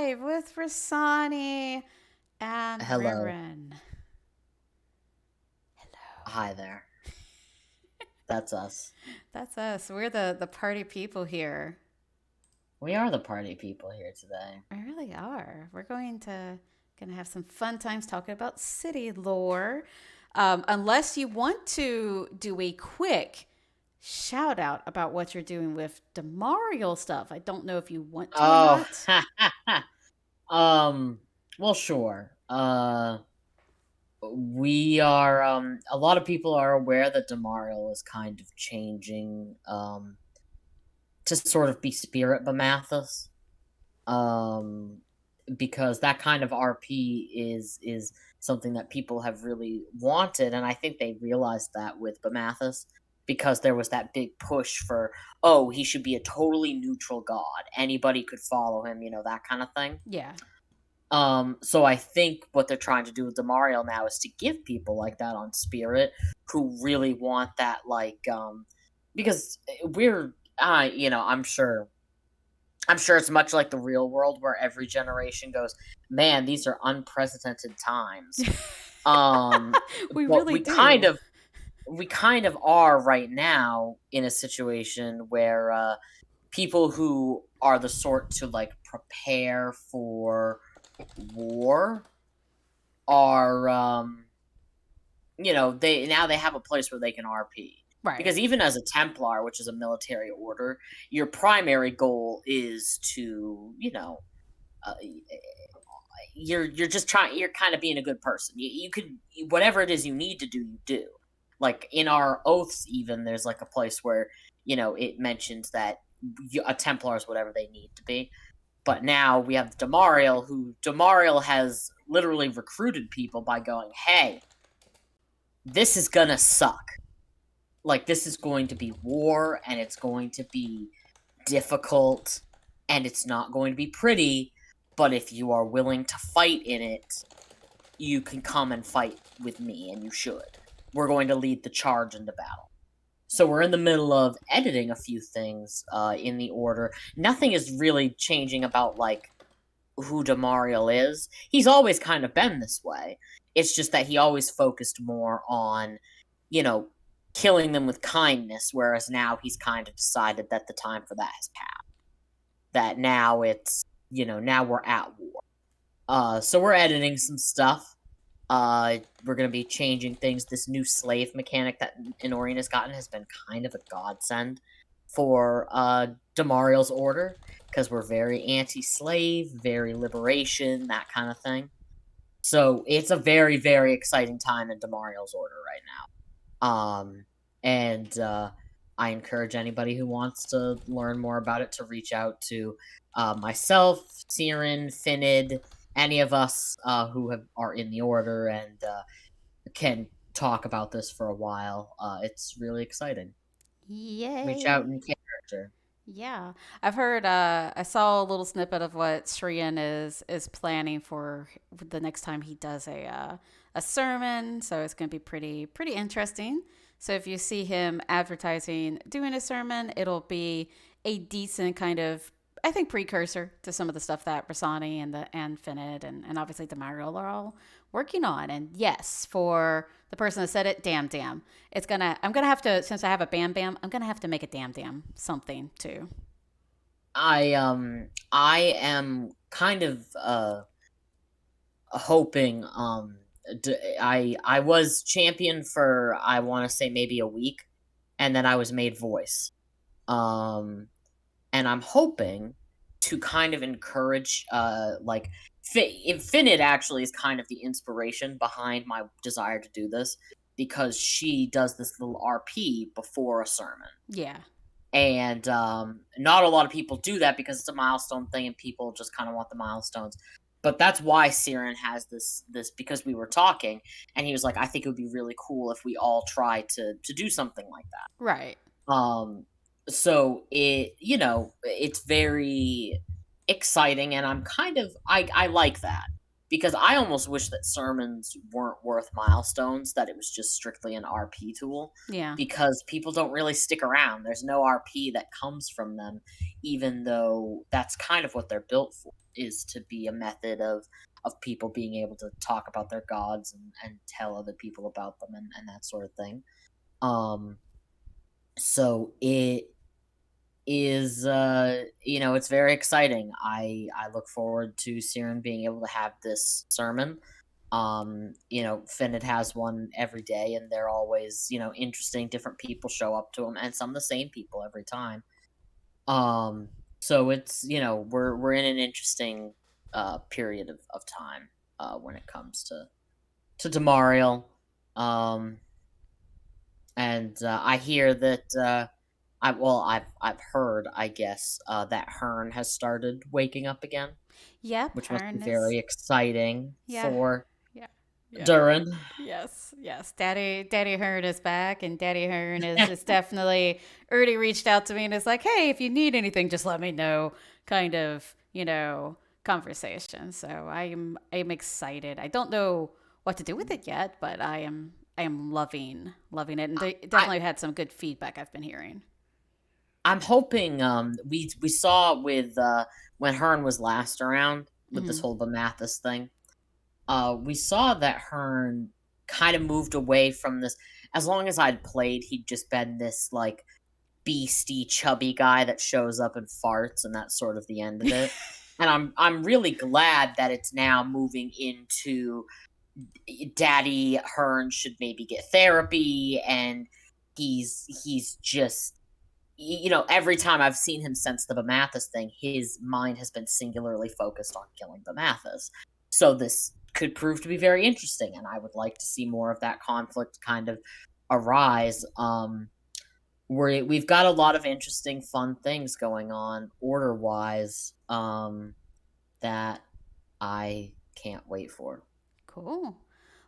live with Rasani and Hello. Rihrin. Hello. Hi there. That's us. That's us. We're the party people here. We are the party people here today. We really are. We're gonna have some fun times talking about city lore. Unless you want to do a quick shout out about what you're doing with Damariel stuff. I don't know if you want to or Oh, not. um, well, sure. We are, a lot of people are aware that Damariel is kind of changing, to sort of be Spirit Bamathus. Um, because that kind of RP is something that people have really wanted, and I think they realized that with Bamathus because there was that big push for, oh, he should be a totally neutral god. Anybody could follow him, that kind of thing. Yeah. So I think what they're trying to do with Damariel now is to give people like that on Spirit who really want that, because we're, I'm sure it's much like the real world where every generation goes, man, these are unprecedented times. Um, We but really do. we kind of are right now in a situation where people who are the sort to like prepare for war are they have a place where they can RP. Right. Because even as a Templar, which is a military order, your primary goal is to, uh, you're just trying. You're kind of being a good person. You could whatever it is you need to do, you do. Like in our oaths, even there's like a place where it mentions that a Templar is whatever they need to be. But now we have Damariel, who Damariel has literally recruited people by going, "Hey, this is gonna suck. Like this is going to be war, and it's going to be difficult, and it's not going to be pretty. But if you are willing to fight in it, you can come and fight with me, and you should. We're going to lead the charge into battle." So we're in the middle of editing a few things in the order. Nothing is really changing about like who Damariel is. He's always kind of been this way. It's just that he always focused more on, you know, killing them with kindness, whereas now he's kind of decided that the time for that has passed. That now it's, now we're at war. So we're editing some stuff. We're gonna be changing things. This new slave mechanic that Enorian has gotten has been kind of a godsend for Damariel's order because we're very anti-slave, very liberation, that kind of thing. So it's a very, very exciting time in Damariel's order right now. And I encourage anybody who wants to learn more about it to reach out to myself, Siren, Finid, any of us who are in the order and can talk about this for a while. It's really exciting. Reach out Yay. in character. Yeah, I've heard. I saw a little snippet of what Shrian is planning for the next time he does a sermon. So it's going to be pretty interesting. So if you see him advertising doing a sermon, it'll be a decent kind of, I think, precursor to some of the stuff that Rasani and Finid and obviously Damariel are all working on. And yes, for the person that said it, damn. I'm gonna have to, since I have a bam, I'm gonna have to make a damn something too. I am kind of hoping I was champion for I want to say maybe a week, and then I was made voice. Um, and I'm hoping to kind of encourage like Infinite actually is kind of the inspiration behind my desire to do this because she does this little RP before a sermon. Yeah. And not a lot of people do that because it's a milestone thing and people just kind of want the milestones. But that's why Siren has this because we were talking and he was like, I think it would be really cool if we all try to do something like that. Right. So it's very exciting and I like that. because I almost wish that sermons weren't worth milestones, that it was just strictly an RP tool, Yeah. because people don't really stick around. There's no RP that comes from them, even though that's kind of what they're built for, is to be a method of people being able to talk about their gods and tell other people about them and that sort of thing. Um, so it is it's very exciting. I look forward to Siren being able to have this sermon. Finnet has one every day, and they're always, interesting. Different people show up to them, and some of the same people every time. Um, so it's, we're in an interesting period of time when it comes to Damariel. Um, and I hear that I've heard, I guess, that Hearn has started waking up again, Yep, which must be Hearn is. very exciting Yeah. for Yeah. Yeah. Durin. Yes, yes. Daddy Hearn is back, and Daddy Hearn is definitely already reached out to me and is like, hey, if you need anything, just let me know. Kind of, conversation. So I am excited. I don't know what to do with it yet, but I am loving it, and they I definitely had some good feedback I've been hearing. I'm hoping we saw with when Hearn was last around with this Hmm. whole Bamathis thing. We saw that Hearn kind of moved away from this. As long as I'd played, he'd just been this like beastie, chubby guy that shows up and farts, and that's sort of the end of it. And I'm really glad that it's now moving into Daddy Hearn should maybe get therapy, and he's just, every time I've seen him since the Bamathis thing, his mind has been singularly focused on killing Bamathis. So this could prove to be very interesting, and I would like to see more of that conflict kind of arise. We've got a lot of interesting, fun things going on order wise, that I can't wait for. Cool.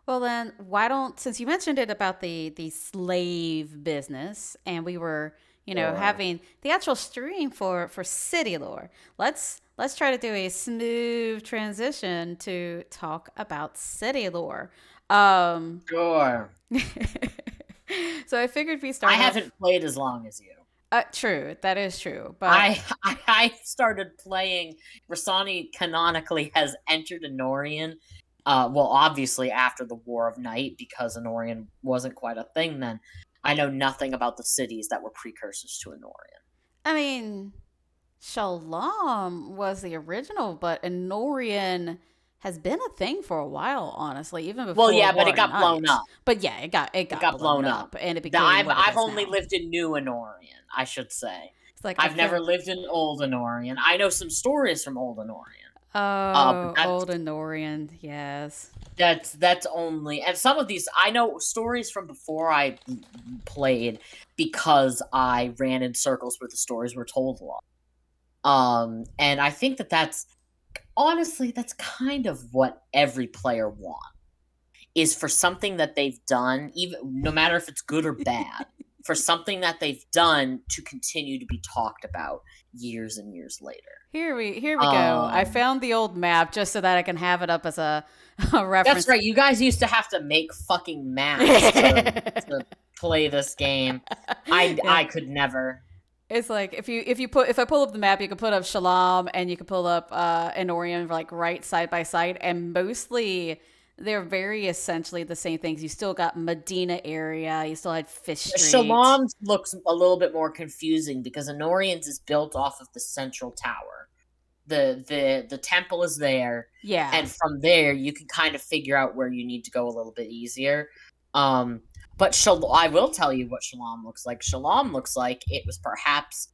Well then, why don't, since you mentioned it about the slave business, and we were, Or having the actual stream for city lore, let's try to do a smooth transition to talk about city lore. Um, sure. so I figured we I start off. haven't played as long as you. True, that is true, but I started playing. Rasani canonically has entered Enorian. Well, obviously after the War of Night, because Enorian wasn't quite a thing then. I know nothing about the cities that were precursors to Enorian. I mean, Shalom was the original, but Enorian has been a thing for a while, honestly, even Well, before yeah, but War it of got blown Night. up. But yeah, it got Got blown blown up. up, and it became what it I've is only now. lived in New Enorian, I should say. It's like I I've feel. never lived in Old Enorian. I know some stories from Old Enorian. But Oh, old Enorian, yes. that's only, and some of these I know stories from before I played, because I ran in circles where the stories were told a lot. And I think that's honestly, that's kind of what every player wants, is for something that they've done, even no matter if it's good or bad, for something that they've done to continue to be talked about years and years later. Here we go. I Um, found the old map just so that I can have it up as a that's reference. right. You guys used to have to make fucking maps to play this game. Yeah. I could never. It's like if I pull up the map, you can put up Shalom and you can pull up Enorian like right side by side, and mostly they're very essentially the same things. You still got Medina area, you still had Fish Street. Shalom looks a little bit more confusing because Enorian's is built off of the central tower. The temple is there, Yeah. and from there you can kind of figure out where you need to go a little bit easier. But I will tell you what Shalom looks like. Shalom looks like it was perhaps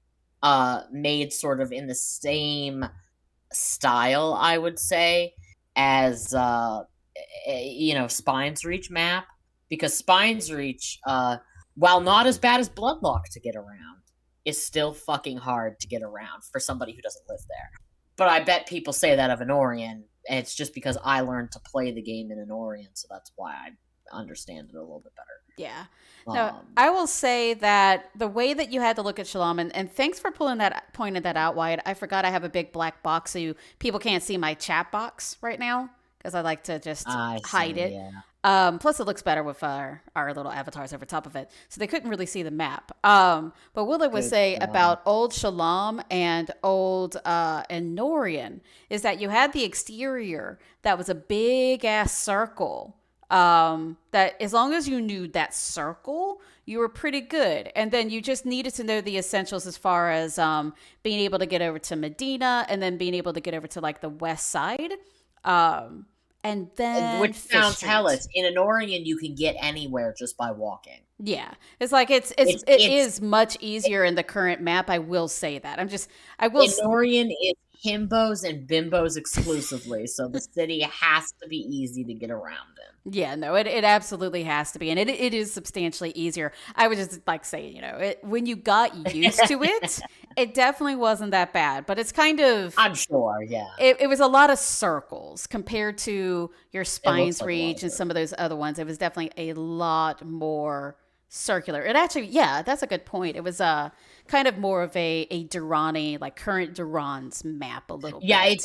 made sort of in the same style, I would say, as Spine's Reach map, because Spine's Reach, while not as bad as Bloodlock to get around, is still fucking hard to get around for somebody who doesn't live there. But I bet people say that of Enorian, and it's just because I learned to play the game in Enorian, so that's why I understand it a little bit better. Yeah. No, Um, I will say that the way that you had to look at Shalom, and thanks for pointing that out, Wyatt. I forgot I have a big black box, so people can't see my chat box right now because I like to just I hide see. it. Yeah. Plus, it looks better with our little avatars over top of it. So they couldn't really see the map. But what I would Good say job. about old Shalom and old Enorian is that you had the exterior that was a big ass circle. That as long as you knew that circle, you were pretty good. And then you just needed to know the essentials as far as being able to get over to Medina and then being able to get over to like the west side. Um, and then Which Fish sounds Street. hellish. In Enorian, you can get anywhere just by walking. Yeah, it's like It's it it's is much easier in the current map. I will say that. I will. Enorian is himbos and bimbos exclusively, so the city has to be easy to get around in. Yeah, no, it absolutely has to be, and it is substantially easier. I would just like say, when you got used to it, it definitely wasn't that bad. But it's kind of I'm sure, yeah. it was a lot of circles compared to your It looks Spines like a lot of Reach and work. some of those other ones. It was definitely a lot more circular. It actually, yeah, that's a good point. It was kind of more of a Durrani, like current Duran's map a little Yeah, bit.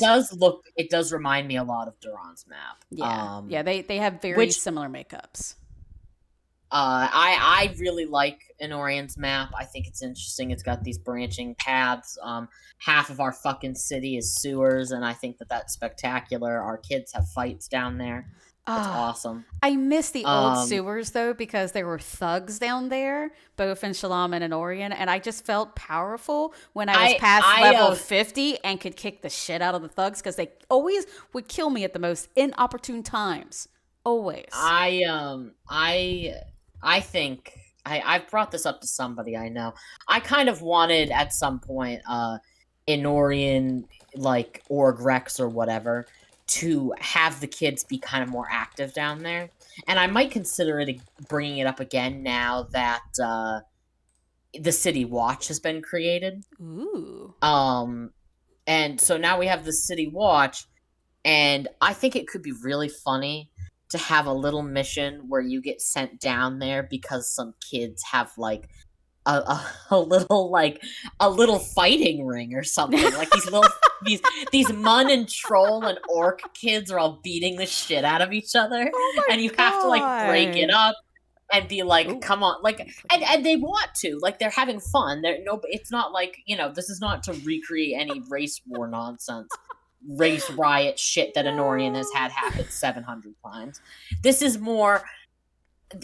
it does remind me a lot of Duran's map. Yeah, yeah, they have very Which similar makeups. I really like Enorian's map. I think it's interesting. It's got these branching paths. Half of our fucking city is sewers, and I think that that's spectacular. Our kids have fights down there. It's Ah, awesome. I miss the old Um, sewers though because there were thugs down there, both in Shalom and in Orion, and I just felt powerful when I was past I level 50 and could kick the shit out of the thugs because they always would kill me at the most inopportune times. Always. I I think I've brought this up to somebody I know. I kind of wanted at some point Enorian like Org Rex or whatever to have the kids be kind of more active down there. And I might consider bringing it up again now that the City Watch has been created. Ooh. Um and so now we have the City Watch, and I think it could be really funny to have a little mission where you get sent down there because some kids have like a little a little fighting ring or something. Like these these Mun and Troll and Orc kids are all beating the shit out of each other, Oh my and you have to like break it god. up and be like, Ooh. come on, like, and they want to, like, they're having fun. They're no, it's not like, this is not to recreate any race war nonsense, race riot shit that Enorian has had happen 700 times. This is more,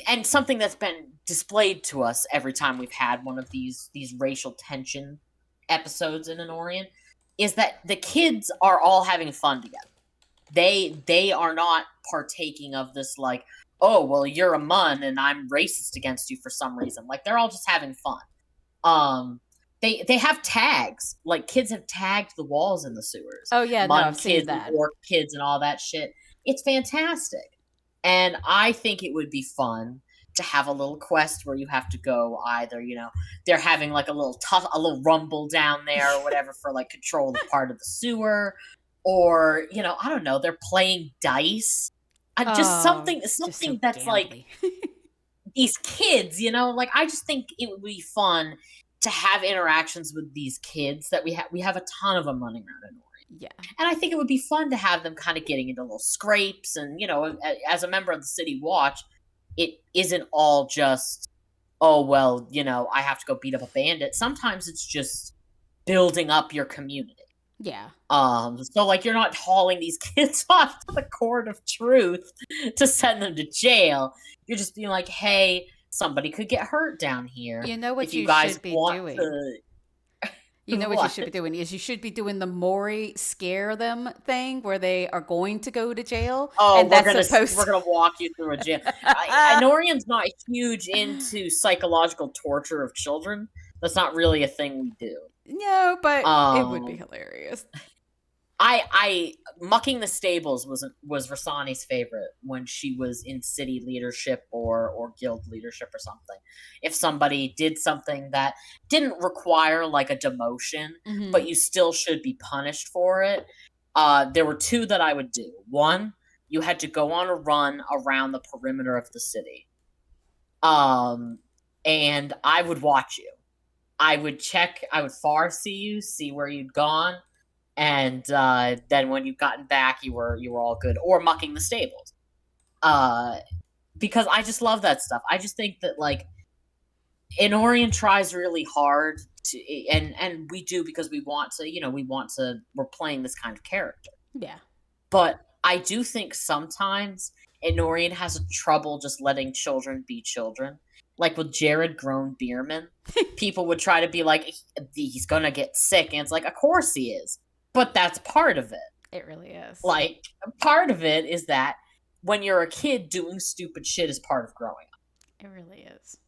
and something that's been displayed to us every time we've had one of these racial tension episodes in Enorian is that the kids are all having fun together. They are not partaking of this like, oh well, you're a Mun and I'm racist against you for some reason. Like they're all just having fun. They have tags. Like kids have tagged the walls in the sewers. Oh yeah, no, Mun I've seen kids and that. Orc kids and all that shit. It's fantastic. And I think it would be fun to have a little quest where you have to go either, they're having like a little rumble down there or whatever for like control of part of the sewer, or I don't know, they're playing dice. Just Oh, something it's just so something that's like gambly. these kids, like I just think it would be fun to have interactions with these kids that we have a ton of them running around in Ori. Yeah. And I think it would be fun to have them kind of getting into little scrapes, and as a member of the City Watch, it isn't all just, oh well, I have to go beat up a bandit. Sometimes it's just building up your community. Yeah. So like you're not hauling these kids off to the court of truth to send them to jail. You're just being like, hey, somebody could get hurt down here. You know what If you you guys should be want doing? to, You know what you what? should be doing is you should be doing the Maury scare them thing where they are going to go to jail, Oh, and that's supposed. we're gonna walk you through a jail. Norian's not huge into psychological torture of children. That's not really a thing we do. No, but it would be Um, hilarious. I mucking the stables was Rasani's favorite when she was in city leadership or guild leadership or something. If somebody did something that didn't require like a demotion, Hmm. but you still should be punished for it, there were two that I would do. One, you had to go on a run around the perimeter of the city, um, and I would watch you. I would far see you, see where you'd gone, and then when you've gotten back, you were all good, or mucking the stables. Uh, because I just love that stuff. I just think that like Enorian tries really hard to, and we do because we want to, we're playing this kind of character. Yeah. But I do think sometimes Enorian has trouble just letting children be children. Like with Jared Grown Bierman, people would try to be like, he's gonna get sick, and it's like, of course he is. But that's part of it. It really is. Like, part of it is that when you're a kid, doing stupid shit is part of growing up. It really is.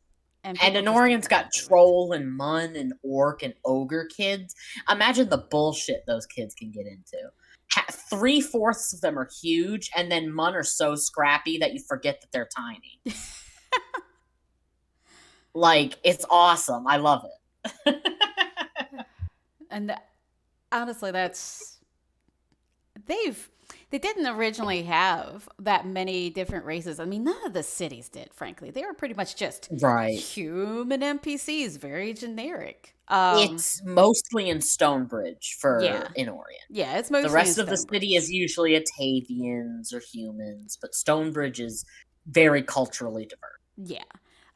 And people just Enorian's don't got do it. troll and mun and orc and ogre kids. Imagine the bullshit those kids can get into. 3/4 of them are huge, and then mun are so scrappy that you forget that they're tiny. Like, it's awesome. I love it. And honestly, they didn't originally have that many different races. I mean, none of the cities did, frankly. They were pretty much just Right. human NPCs, very generic. It's mostly in Stonebridge for Yeah. Enorian. Yeah, it's mostly The rest in of the Stonebridge. city is usually Atavians or humans, but Stonebridge is very culturally diverse. Yeah.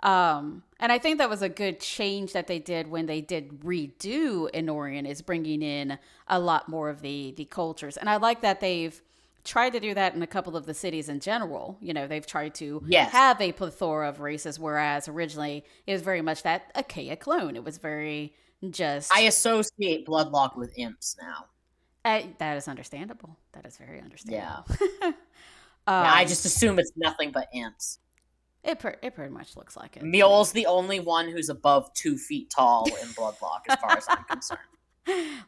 And I think that was a good change that they did when they did redo Enorian, is bringing in a lot more of the cultures. And I like that they've tried to do that in a couple of the cities in general. You know, they've tried to Yes. have a plethora of races, whereas originally it was very much that Achaea clone. It was very just. I associate Bloodlock with imps now. That is understandable. That is very understandable. Yeah. I just assume it's nothing but imps. It pretty much looks like it. Mjol's the only one who's above 2 feet tall in Bloodlock, as far as I'm concerned.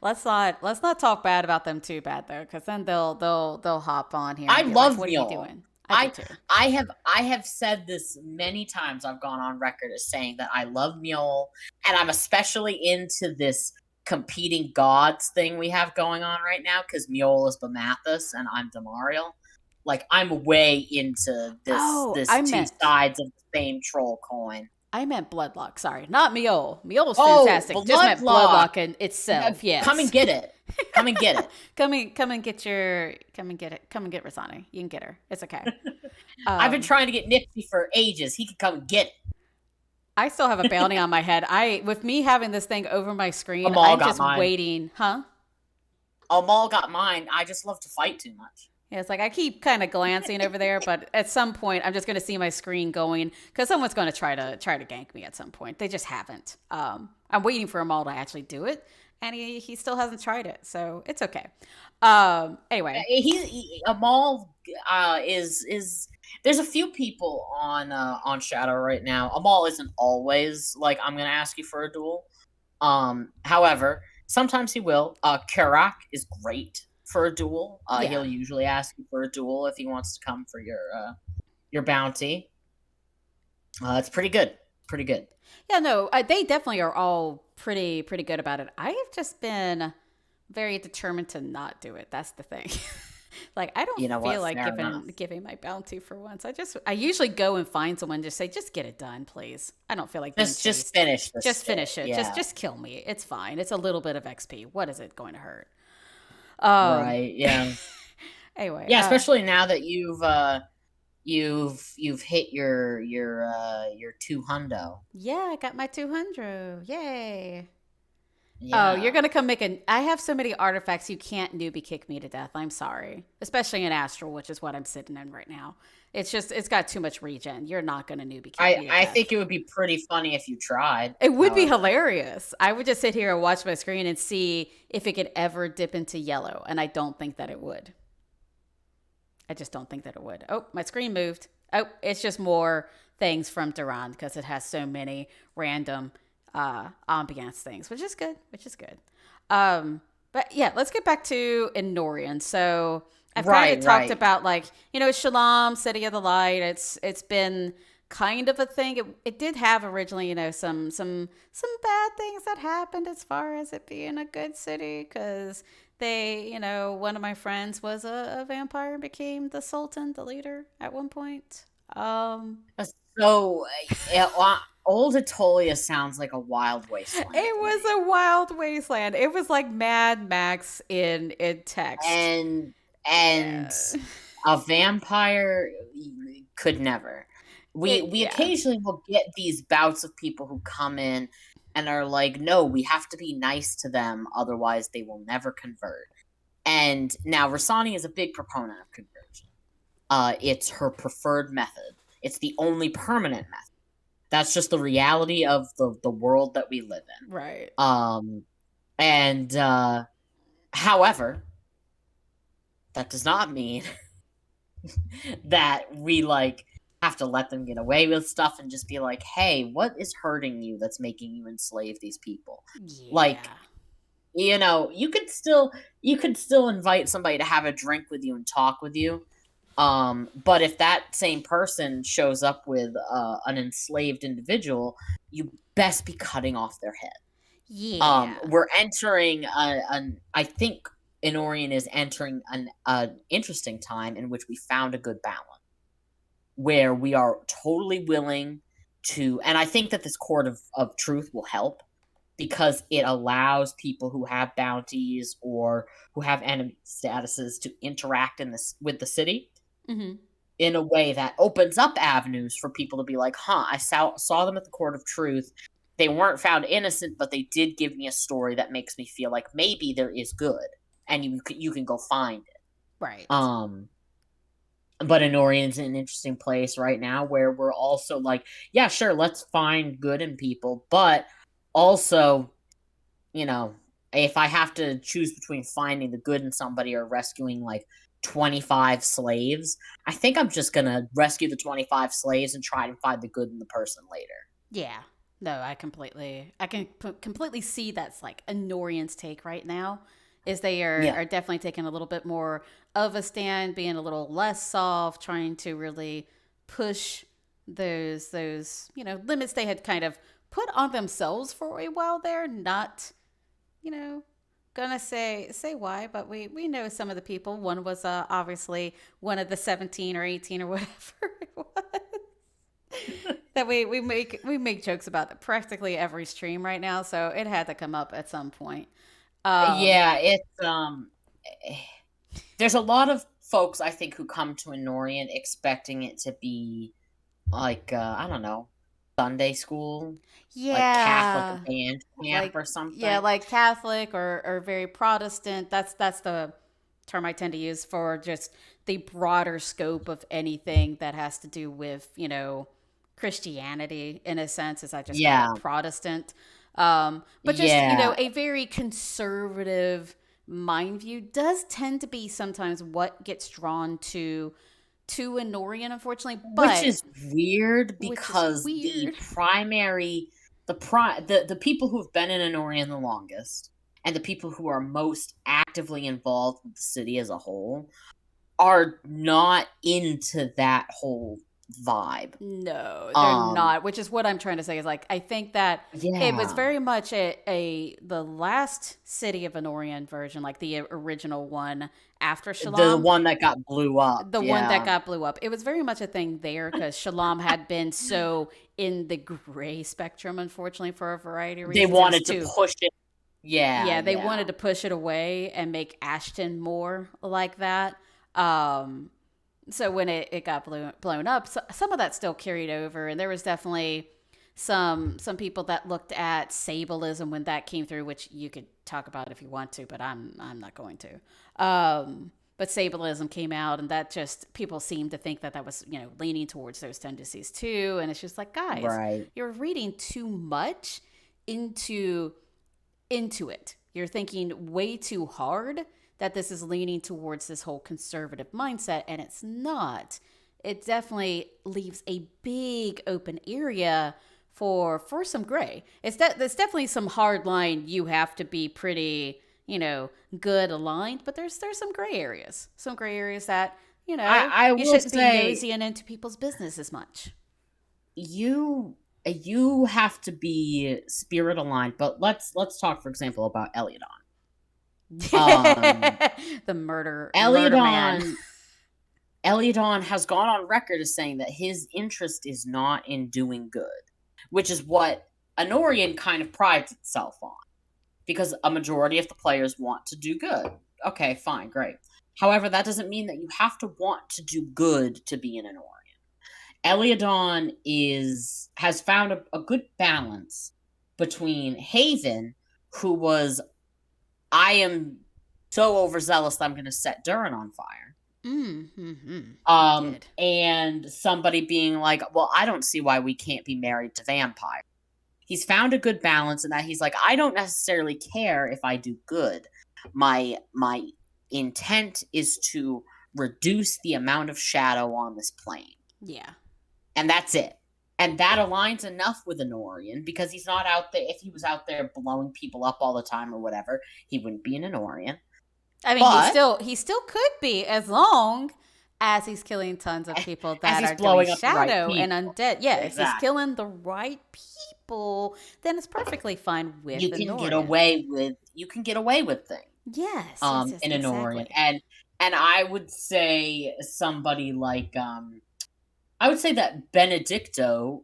Let's not talk bad about them too bad though, because then they'll hop on here. I and be love like, what Mjol. are you doing? I do too. I have said this many times. I've gone on record as saying that I love Mjol, and I'm especially into this competing gods thing we have going on right now, because Mjol is Bamathus and I'm Damariel. Like, I'm way into this two sides of the same troll coin. I meant Bloodlock. Sorry, not Mjol. Mjol was Oh, fantastic. Just meant Bloodlock in itself. Yes. Come and get it. Come and get it. Come and get Rasani. You can get her. It's okay. I've been trying to get Nipsey for ages. He can come and get it. I still have a bounty on my head. With me having this thing over my screen, Amal I'm got just mine. waiting. Huh? Amal got mine. I just love to fight too much. Yeah, it's like I keep kind of glancing over there, but at some point I'm just going to see my screen going, because someone's going to try to gank me at some point. They just haven't. I'm waiting for Amal to actually do it, and he still hasn't tried it, so it's okay. Anyway, Amal is there's a few people on Shadow right now. Amal isn't always like, I'm gonna ask you for a duel. However, sometimes he will. Karak is great for a duel. He'll usually ask you for a duel if he wants to come for your bounty. It's pretty good. Pretty good. Yeah, no, they definitely are all pretty good about it. I have just been very determined to not do it. That's the thing. Like, I don't feel like giving my bounty for once. I usually go and find someone and just say, just get it done, please. I don't feel like just finish this. Just finish it. Yeah. Just kill me. It's fine. It's a little bit of XP. What is it going to hurt? Right. Yeah. Anyway. Yeah, especially now that you've hit your 200. Yeah, I got my 200. Yay. Yeah. Oh, you're gonna come I have so many artifacts, you can't newbie kick me to death. I'm sorry. Especially in Astral, which is what I'm sitting in right now. It's got too much regen. You're not gonna newbie kick me to death. I think it would be pretty funny if you tried. It would be hilarious. I would just sit here and watch my screen and see if it could ever dip into yellow, and I don't think that it would. I just don't think that it would. Oh, my screen moved. Oh, it's just more things from Durand because it has so many random ambiance things, which is good. But yeah, let's get back to Enorian. So I've kind of talked about, like, Shalom, City of the Light. It's been kind of a thing. It did have originally, some bad things that happened as far as it being a good city, because they, one of my friends was a vampire and became the Sultan, the leader, at one point. So Old Aetolia sounds like a wild wasteland It to was me. a wild wasteland. It was like Mad Max in text. And and Yeah. a vampire could never. We Yeah. occasionally will get these bouts of people who come in and are like, no, we have to be nice to them, otherwise they will never convert. And now Rasani is a big proponent of conversion. It's her preferred method. It's the only permanent method. That's just the reality of the world that we live in. Right. And however, that does not mean that we like have to let them get away with stuff and just be like, hey, what is hurting you that's making you enslave these people? Like, Yeah. you could still invite somebody to have a drink with you and talk with you. But if that same person shows up with an enslaved individual, you best be cutting off their head. Yeah. We're entering I think Enorian is entering an interesting time in which we found a good balance, where we are totally willing to, and I think that this court of truth will help because it allows people who have bounties or who have enemy statuses to interact in this with the city Mm-hmm. in a way that opens up avenues for people to be like, huh, I saw them at the court of truth. They weren't found innocent, but they did give me a story that makes me feel like maybe there is good, and you can go find it. Right. But Enorian's in an interesting place right now where we're also like, yeah, sure, let's find good in people, but also, you know, if I have to choose between finding the good in somebody or rescuing like 25 slaves, I think I'm just gonna rescue the 25 slaves and try to find the good in the person later. Yeah. No, I can completely see that's like Enorian's take right now. Is they Yeah. are definitely taking a little bit more of a stand, being a little less soft, trying to really push those limits they had kind of put on themselves for a while there. Not you know gonna say why, but we know some of the people. One was obviously one of the 17 or 18 or whatever it was that we make jokes about practically every stream right now, so it had to come up at some point. Um, Yeah, eh, there's a lot of folks I think who come to Enorian expecting it to be like I don't know, Sunday school, like Catholic yeah, band camp like or yeah, something. like Catholic or very Protestant. That's the term I tend to use for just the broader scope of anything that has to do with Christianity in a sense, as I just call Yeah, it Protestant. But just yeah. a very conservative mind view does tend to be sometimes what gets drawn to Enorian, unfortunately. Which But is weird which is because the weird. primary the people who have been in Enorian the longest and the people who are most actively involved with the city as a whole are not into that whole vibe. No, they're Um not. Which is what I'm trying to say is like I think that it was yeah. very much a the last City of Enorian version, like the original one after The Shalom, one that got blew up. the one that Yeah. got blew up. It was very much a thing there because Shalom had been so in the gray spectrum, unfortunately, for a variety of They reasons. It was wanted to too, push it. Yeah, yeah, they yeah. wanted to push it away and make Ashton more like that. Um, so when it got blown up, some of that still carried over, and there was definitely some people that looked at Sableism when that came through, which you could talk about if you want to, but I'm not going to. But Sableism came out, and that just people seemed to think that that was leaning towards those tendencies too, and it's just like guys, Right. you're reading too much into it. You're thinking way too hard that this is leaning towards this whole conservative mindset, and it's not. It definitely leaves a big open area for some gray. There's definitely some hard line. You have to be pretty, good aligned, but there's some gray areas that I you will shouldn't be say nosy and into people's business as much. you have to be spirit aligned, but let's talk for example about Eliodon. Um The murder man. Eliodon Eliodon has gone on record as saying that his interest is not in doing good. which is what Enorian kind of prides itself on, because a majority of the players want to do good. Okay, fine, great. However, that doesn't mean that you have to want to do good to be an Enorian. Eliodon has found a good balance between Haven, who was, I am so overzealous that I'm going to set Durin on fire. And somebody being like, well, I don't see why we can't be married to vampire. He's found a good balance in that he's like, I don't necessarily care if I do good. My intent is to reduce the amount of shadow on this plane. Yeah. And that's it. And that aligns enough with Enorian, because he's not out there. If he was out there blowing people up all the time or whatever, he wouldn't be an Enorian. I mean, he still could be, as long as he's killing tons of people that are doing shadow and undead. Yeah, exactly. If he's killing the right people, then it's perfectly fine with you can get away with things. Yes, in Enorian. Exactly. And I would say somebody like I would say that Benedicto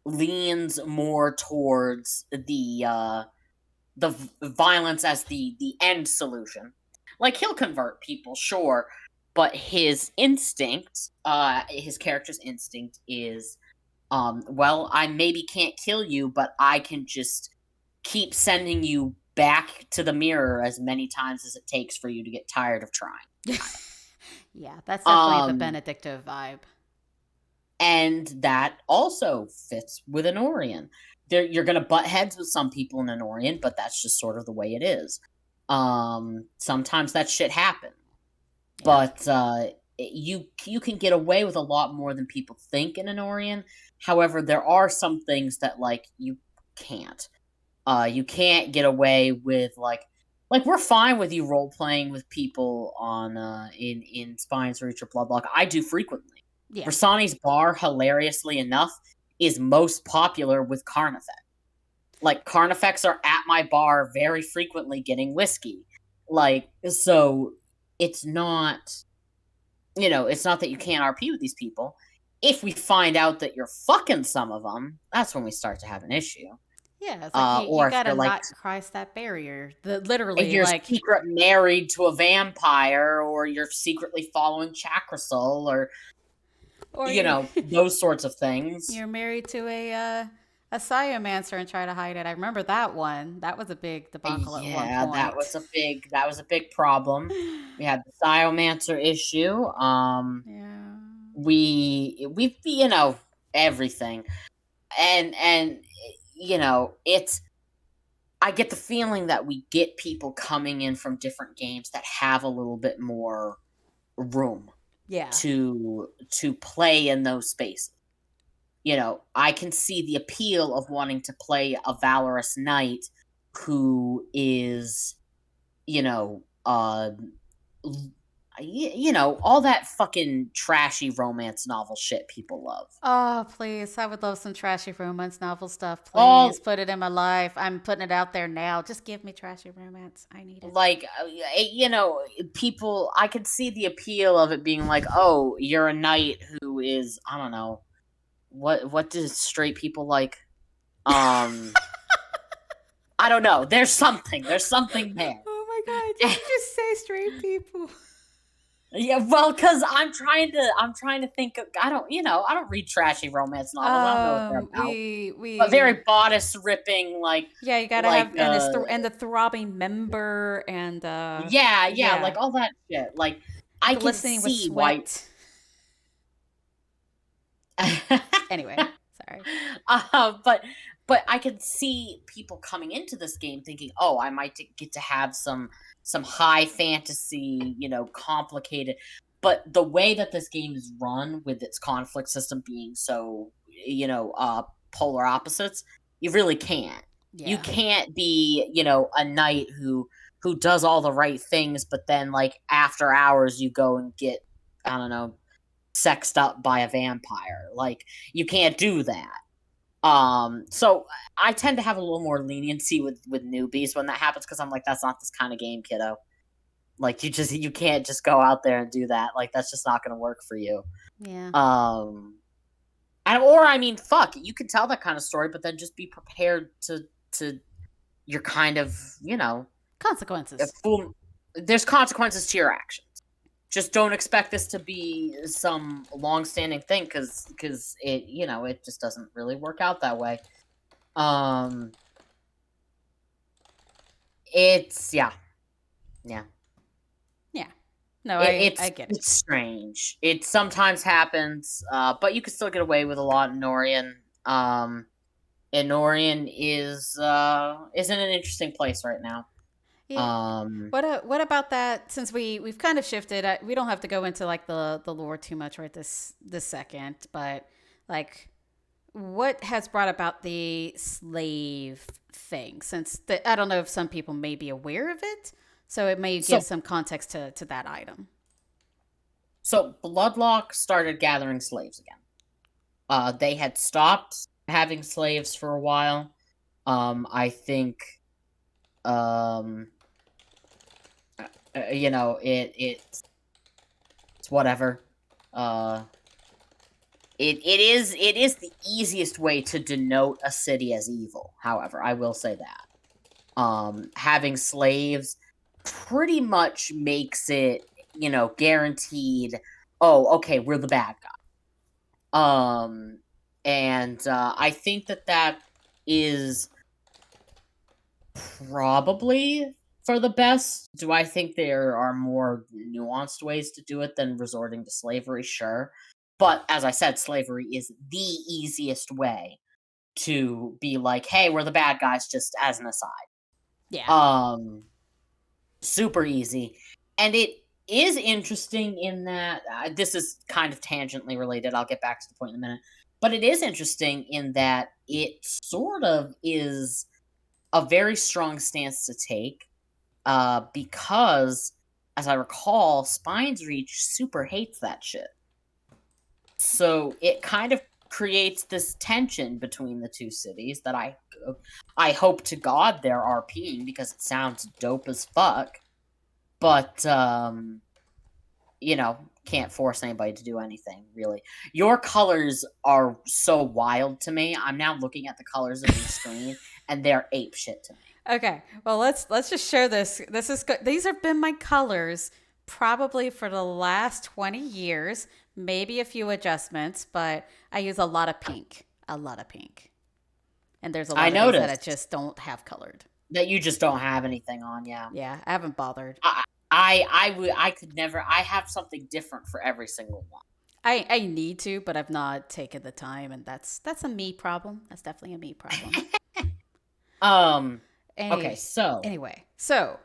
leans more towards the violence as the end solution. Like, he'll convert people, sure, but his instinct, his character's instinct is, well, I maybe can't kill you, but I can just keep sending you back to the mirror as many times as it takes for you to get tired of trying. Yeah, that's definitely the Benedicto vibe. And that also fits with Enorian. You're going to butt heads with some people in Enorian, but that's just sort of the way it is. Sometimes that shit happens. Yeah. But you can get away with a lot more than people think in Enorian. However, there are some things that, like, you can't. You can't get away with, like we're fine with you role playing with people on in Spine's Reach or Bloodlock. I do frequently. Yeah. Rasani's bar, hilariously enough, is most popular with Carnifex. Like, Carnifex are at my bar very frequently getting whiskey. Like, so it's not, it's not that you can't RP with these people. If we find out that you're fucking some of them, that's when we start to have an issue. Yeah, it's like you gotta not cross that barrier. Literally, if you're secret married to a vampire, or you're secretly following Chakrasol, or those sorts of things. You're married to a Sciomancer and try to hide it. I remember that one. That was a big debacle at one point. Yeah, that was a big problem. We had the Sciomancer issue. Yeah. We everything, and it's. I get the feeling that we get people coming in from different games that have a little bit more room. Yeah. To play in those spaces. I can see the appeal of wanting to play a valorous knight who is, all that fucking trashy romance novel shit people love. Oh, please. I would love some trashy romance novel stuff. Please put it in my life. I'm putting it out there now. Just give me trashy romance. I need it. Like, people, I could see the appeal of it being like, oh, you're a knight who is, I don't know, what do straight people like? I don't know. There's something there. Oh my God. Did you just say straight people? Yeah, well, because I'm trying to think of, I don't read trashy romance novels. I don't know what they're about. But very bodice ripping, like, yeah, you gotta have and the throbbing member and yeah, like all that shit. Like, I can see why. Anyway, sorry. But I can see people coming into this game thinking, oh, I might get to have some high fantasy, complicated. But the way that this game is run, with its conflict system being so, polar opposites, you really can't. Yeah. You can't be, a knight who does all the right things, but then, like, after hours you go and get, I don't know, sexed up by a vampire. Like, you can't do that. So I tend to have a little more leniency with newbies when that happens, because I'm like, that's not this kind of game, kiddo. Like, you can't just go out there and do that. Like, that's just not going to work for you. Yeah. Or I mean, fuck, you can tell that kind of story, but then just be prepared to you're kind of, Consequences. there's consequences to your actions. Just don't expect this to be some long-standing thing, because it it just doesn't really work out that way. It's yeah. Yeah. No, I get it. It's strange. It sometimes happens, but you can still get away with a lot in Enorian. Enorian is in an interesting place right now. Yeah. What about that? Since we've kind of shifted, we don't have to go into like the lore too much right this second, but like, what has brought about the slave thing? Since I don't know if some people may be aware of it, so it may So give some context to that item. so Bloodlock started gathering slaves again. They had stopped having slaves for a while. I think, um, it's whatever. Uh, it is the easiest way to denote a city as evil. However, I will say that having slaves pretty much makes it, guaranteed. Oh, okay, we're the bad guy. And I think that is probably for the best. Do I think there are more nuanced ways to do it than resorting to slavery? Sure. But as I said, slavery is the easiest way to be like, hey, we're the bad guys, just as an aside. Yeah. Super easy. And it is interesting in that this is kind of tangentially related. I'll get back to the point in a minute. But it is interesting in that it sort of is a very strong stance to take, because, as I recall, Spine's Reach super hates that shit. So it kind of creates this tension between the two cities that I hope to God they're RPing, because it sounds dope as fuck. But can't force anybody to do anything, really. Your colors are so wild to me. I'm now looking at the colors of your screen, and they're ape shit to me. Okay. Well, let's just share this. These have been my colors probably for the last 20 years, maybe a few adjustments, but I use a lot of pink. A lot of pink. And there's a I lot of these that I noticed just don't have colored. that you just don't have anything on, yeah. Yeah, I haven't bothered. I could never. I have something different for every single one. I need to, but I've not taken the time, and that's a me problem. That's definitely a me problem. Um. Okay, Any, so anyway,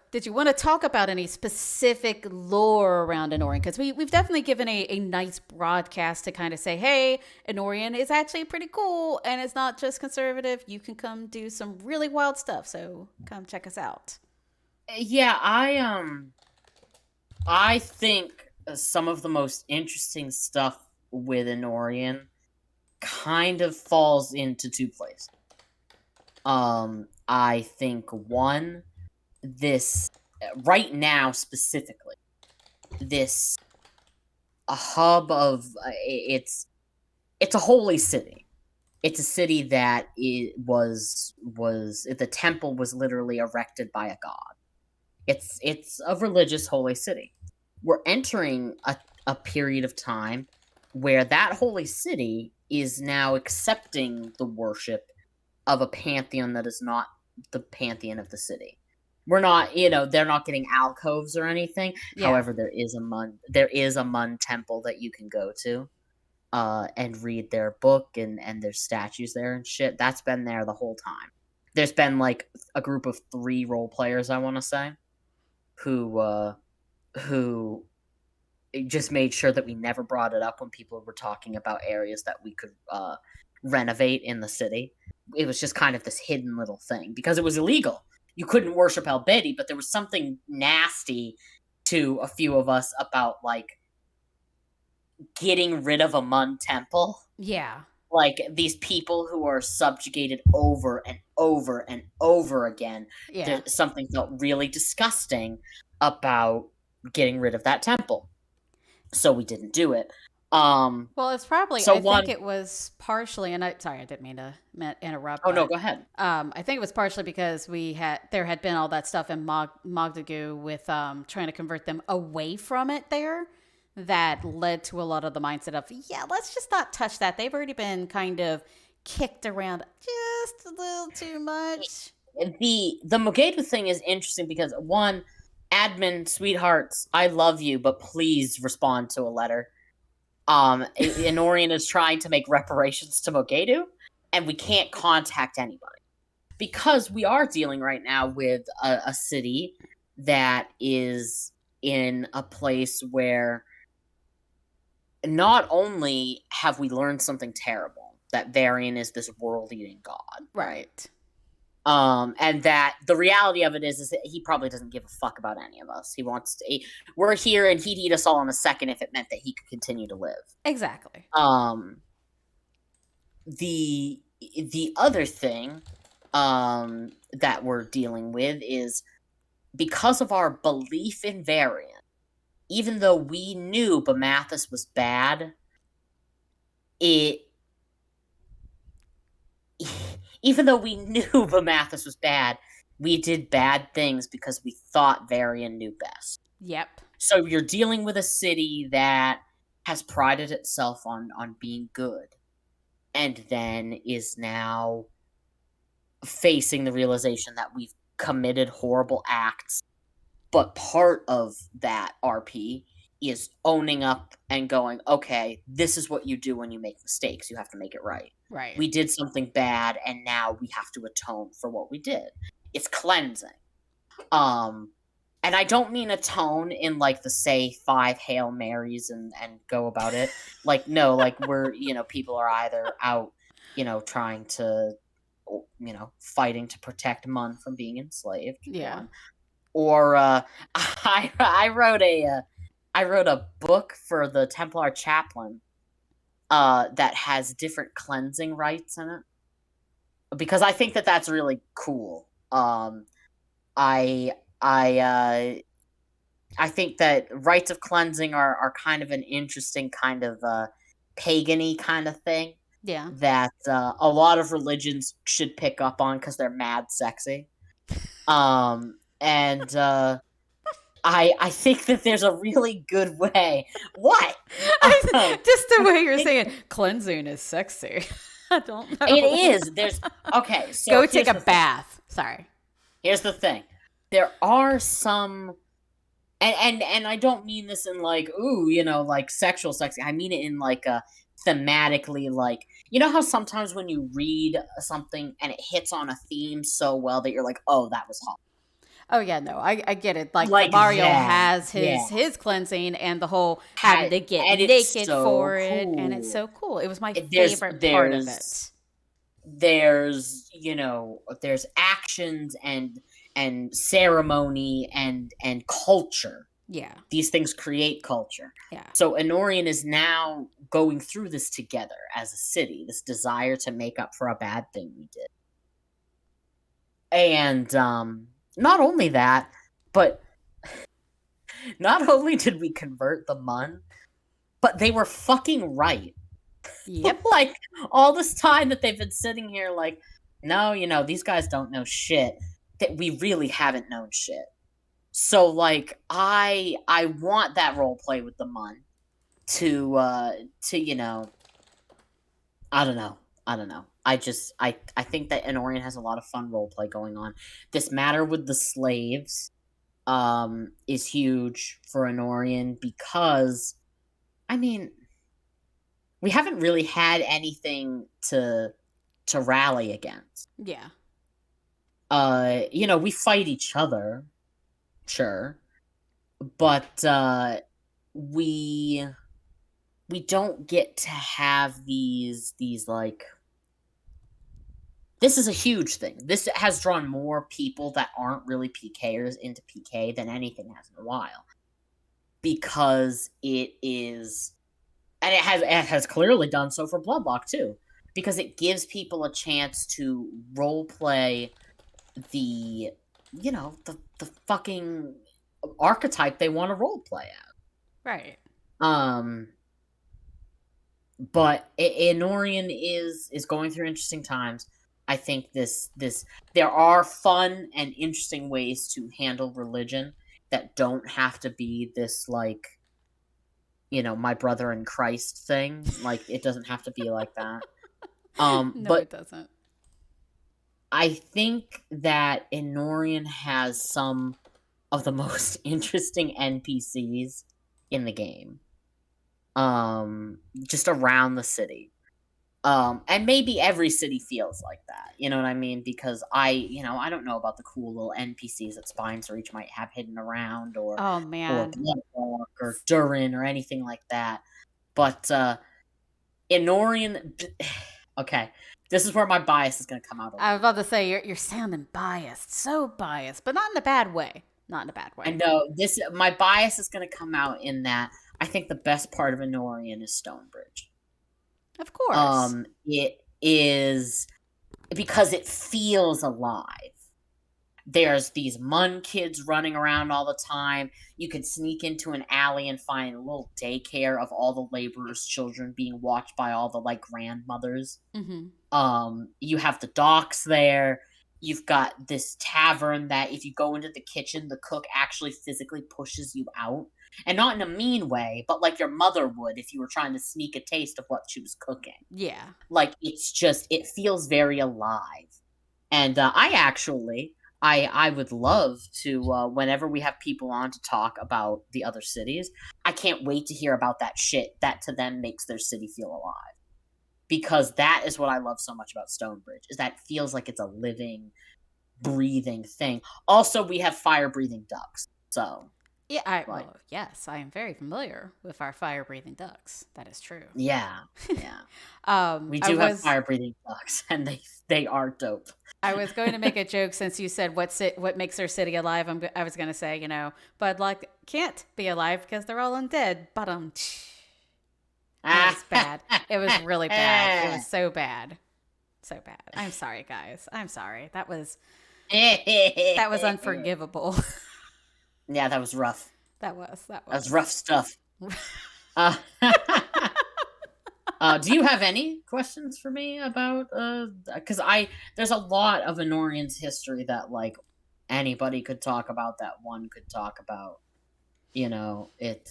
did you want to talk about any specific lore around Enorian? Because we've definitely given a nice broadcast to kind of say, hey, Enorian is actually pretty cool, and it's not just conservative. You can come do some really wild stuff, so come check us out. yeah, I think some of the most interesting stuff with Enorian kind of falls into two places. I think one, this right now specifically, this a hub of it's a holy city. It's a city that was the temple was literally erected by a god. It's a religious holy city. We're entering a period of time where that holy city is now accepting the worship of a pantheon that is not the pantheon of the city. We're not, they're not getting alcoves or anything. Yeah. However, there is a Mun temple that you can go to, and read their book, and there's statues there and shit. That's been there the whole time. There's been like a group of 3 role players, I want to say, who just made sure that we never brought it up when people were talking about areas that we could renovate in the city. It was just kind of this hidden little thing because it was illegal. You couldn't worship Albedi, but there was something nasty to a few of us about like getting rid of a Mun temple. Yeah. Like these people who are subjugated over and over and over again. Yeah. Something felt really disgusting about getting rid of that temple. So we didn't do it. Well, it's probably, So I think one, it was partially, and sorry, I didn't mean to interrupt, oh no, but go ahead. I think it was partially because there had been all that stuff in Mogdagu with trying to convert them away from it there that led to a lot of the mindset of, yeah, let's just not touch that. They've already been kind of kicked around just a little too much. The Mogedru thing is interesting because one, admin sweethearts, I love you, but please respond to a letter. Enorian is trying to make reparations to Mogedru, and we can't contact anybody because we are dealing right now with a city that is in a place where not only have we learned something terrible, that Varian is this world-eating god, Right. and that the reality of it is that he probably doesn't give a fuck about any of us. He wants to. We're here, and he'd eat us all in a second if it meant that he could continue to live. Exactly. The other thing, that we're dealing with is because of our belief in Varian. Even though we knew Bamathus was bad, even though we knew Bamathus was bad, we did bad things because we thought Varian knew best. Yep. So you're dealing with a city that has prided itself on being good, and then is now facing the realization that we've committed horrible acts. But part of that RP is owning up and going, okay, this is what you do when you make mistakes. You have to make it right. Right. We did something bad, and now we have to atone for what we did. It's cleansing. And I don't mean atone in like the say 5 Hail Marys and go about it. Like, no, like we're, people are either out, trying to, fighting to protect Mun from being enslaved. Yeah. One. Or I wrote a book for the Templar chaplain that has different cleansing rites in it, because I think that that's really cool. I think that rites of cleansing are kind of an interesting kind of pagan-y kind of thing. Yeah. That a lot of religions should pick up on because they're mad sexy. And I think that there's a really good way. What? Just the way you're saying cleansing is sexy. I don't know. It is. There's okay. So go take a bath. Sorry. Here's the thing. There are some, and I don't mean this in like like sexual sexy. I mean it in like a thematically, like, how sometimes when you read something and it hits on a theme so well that you're like, oh, that was hot. Oh yeah, no, I get it. Like Damariel that. has his cleansing and the whole having to get naked so for it, cool. and it's so cool. It was my favorite part of it. There's there's actions and ceremony and culture. Yeah. These things create culture. Yeah. So Enorian is now going through this together as a city, this desire to make up for a bad thing we did. And not only that, but not only did we convert the Mun, but they were fucking right. Yep. Like, all this time that they've been sitting here like, no, these guys don't know shit, that we really haven't known shit. So, like, I want that role play with the Mun to I don't know. I think that Enorian has a lot of fun role play going on. This matter with the slaves is huge for Enorian because, I mean, we haven't really had anything to rally against. Yeah. We fight each other, sure, but we don't get to have these like. This is a huge thing. This has drawn more people that aren't really PKers into PK than anything has in a while, because it is, and it has clearly done so for Bloodlock too, because it gives people a chance to role play the fucking archetype they want to role play at. Right. but Enorian is going through interesting times. I think this there are fun and interesting ways to handle religion that don't have to be this, like, my brother in Christ thing. Like, it doesn't have to be like that. No, But it doesn't. I think that Enorian has some of the most interesting NPCs in the game. Just around the city. And maybe every city feels like that. You know what I mean? Because I don't know about the cool little NPCs that Spines Reach might have hidden around, Oh or man. Bloodwalk or Durin or anything like that. But Enorian, okay, this is where my bias is going to come out a I was little about bit. to say you're sounding biased, so biased, but not in a bad way. Not in a bad I way. know my bias is going to come out in that I think the best part of Enorian is Stonebridge. Of course. It is because it feels alive. There's these Mun kids running around all the time. You could sneak into an alley and find a little daycare of all the laborers' children being watched by all the, like, grandmothers. Mm-hmm. You have the docks there. You've got this tavern that if you go into the kitchen, the cook actually physically pushes you out. And not in a mean way, but like your mother would if you were trying to sneak a taste of what she was cooking. Yeah. Like, it feels very alive. And I would love to, whenever we have people on to talk about the other cities, I can't wait to hear about that shit that to them makes their city feel alive. Because that is what I love so much about Stonebridge, is that it feels like it's a living, breathing thing. Also, we have fire-breathing ducks. So, Yeah, like, well, yes, I am very familiar with our fire-breathing ducks. That is true. yeah, yeah. um, We I do have was fire-breathing ducks, and they are dope. I was going to make a joke since you said what makes our city alive. I was going to say, Bud Luck can't be alive because they're all undead. But it was bad. It was really bad. It was so bad, so bad. I'm sorry, guys. I'm sorry. That was unforgivable. Yeah, that was rough. that was that That was was. rough stuff. Uh, do you have any questions for me about? Because there's a lot of Enorian's history that, like, anybody could talk about, that one could talk about. It.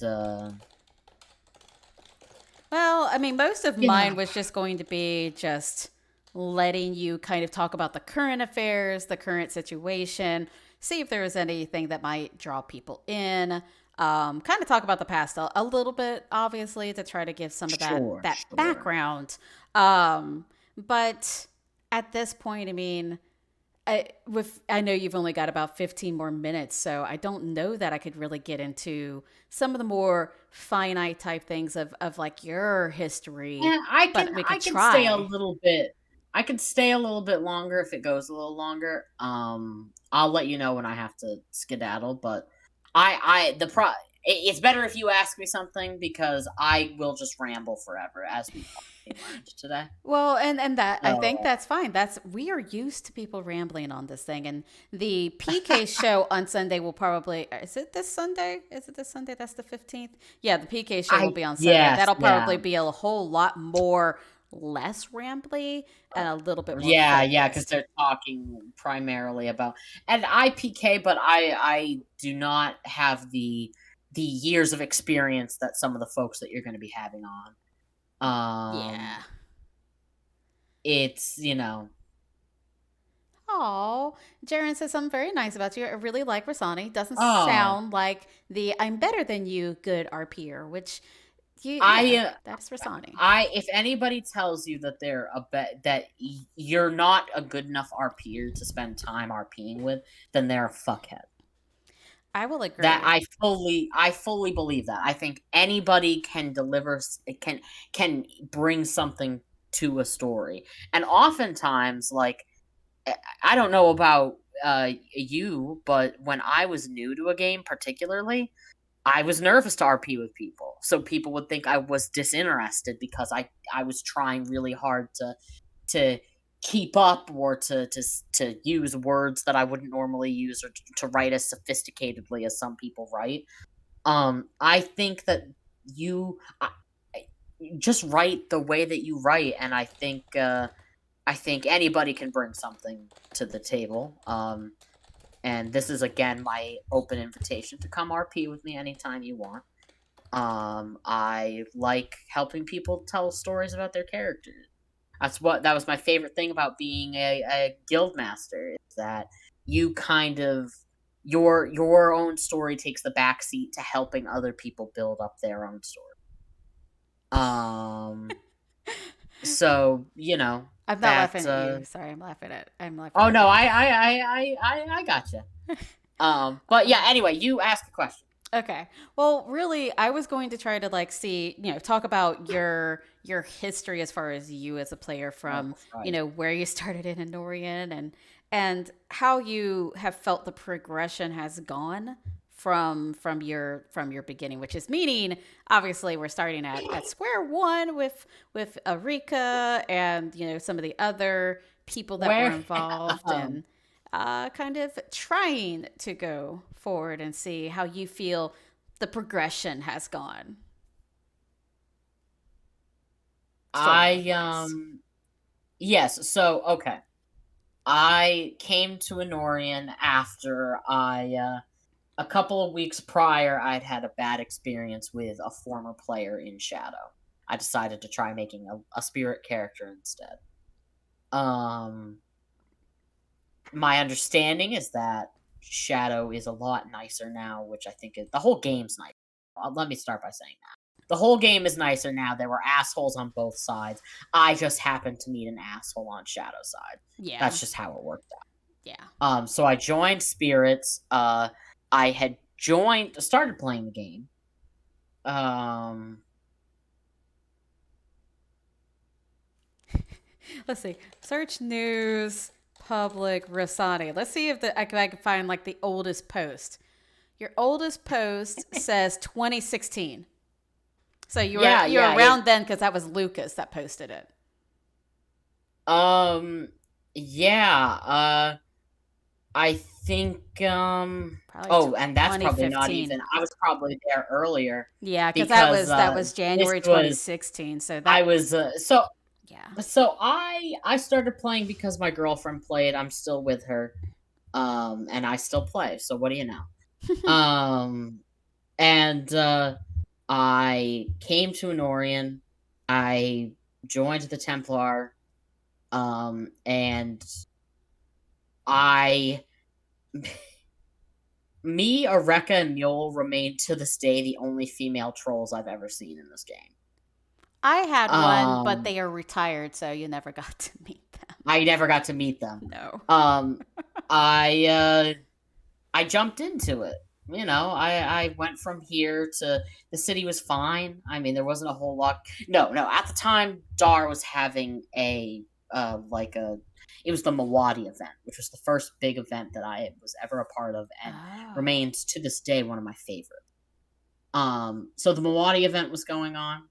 Well, I mean, most of Yeah, mine was just going to be just letting you kind of talk about the current affairs, the current situation, see if there was anything that might draw people in. Kind of talk about the past a little bit, obviously, to try to give some of that sure, that sure. background. But at this point, I mean, I know you've only got about 15 more minutes, so I don't know that I could really get into some of the more finite type things of like your history, Yeah, I but can we I could can stay a try. little bit. I can stay a little bit longer if it goes a little longer. I'll let you know when I have to skedaddle, but it's better if you ask me something, because I will just ramble forever, as we've already learned today. Well, and that I think So, that's fine. That's we are used to people rambling on this thing, and the PK show on Sunday will probably is it this Sunday? Is it this Sunday? That's the 15th. Yeah, the PK show will be on Sunday. yes, That'll yeah. probably be a whole lot more less rambly and a little bit more Yeah, because focused. they're talking primarily about and IPK, but I do not have the years of experience that some of the folks that you're going to be having on. Yeah. It's Oh, Jaren says something very nice about you. I really like Rasani. Doesn't oh, sound like the "I'm better than you" good RPer, which I yeah, that's Rasani. if anybody tells you that they're you're not a good enough RPer to spend time RPing with, then they're a fuckhead. I will That agree. I fully believe that. I think anybody can can bring something to a story. And oftentimes, like, I don't know about you, but when I was new to a game particularly, I was nervous to RP with people. So people would think I was disinterested because I was trying really hard to keep up, or to use words that I wouldn't normally use, or to write as sophisticatedly as some people write. I think that you just write the way that you write, and I think anybody can bring something to the table. And this is again my open invitation to come RP with me anytime you want. I like helping people tell stories about their characters. That was my favorite thing about being a guild master, is that you kind of your own story takes the backseat to helping other people build up their own story. Um, so I'm not that. laughing at you. Sorry, I'm laughing Oh at no, him. I gotcha. But yeah. Anyway, you ask a question. Okay. Well, really, I was going to try to like see, talk about your history as far as you as a player Oh from, Christ. where you started in Enorian and how you have felt the progression has gone from your beginning, which is meaning obviously we're starting at square one with Arika and some of the other people that were Where? involved um, and kind of trying to go forward and see how you feel the progression has gone story I wise. yes. So okay, I came to Enorian after a couple of weeks prior, I'd had a bad experience with a former player in Shadow. I decided to try making a spirit character instead. Um, my understanding is that Shadow is a lot nicer now, which I think the whole game's nice. Let me start by saying that. The whole game is nicer now. There were assholes on both sides. I just happened to meet an asshole on Shadow side. Yeah, That's just how it worked out. yeah. So I joined Spirits. I had started playing the game. Um, Let's see. Search news public Rasani. Let's see if I can find like the oldest post. Your oldest post says 2016. So yeah, you were yeah. around then because that was Lucas that posted it. Um, yeah. I think. Probably Oh, and that's probably not 2015. even. I was probably there earlier Yeah, because that because was that was this January was. 2016. So I that was yeah. so I started playing because my girlfriend played. I'm still with her. And I still play. So what do you know? Um, and I came to Enorian. I joined the Templar. And I, me, Areka, and Mule remain to this day the only female trolls I've ever seen in this game. I had one, but Um, they are retired, so you never got to meet them. I never got to meet them. No. Um, I I jumped into it. I went from here to the city was fine. I mean, there wasn't a whole lot. No, no. At the time, Dar was having like a it was the Mawadi event, which was the first big event that I was ever a part of, and Oh. remains to this day one of my favorites. So the Mawadi event was going on.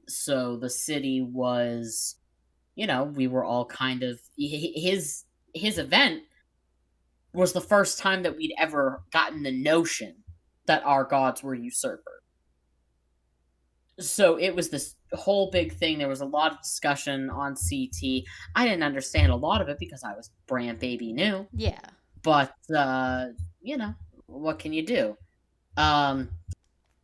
So the city was, we were all kind of his event was the first time that we'd ever gotten the notion that our gods were usurpers. So it was this whole big thing. There was a lot of discussion on CT. I didn't understand a lot of it because I was brand baby new, Yeah. but what can you do? Um,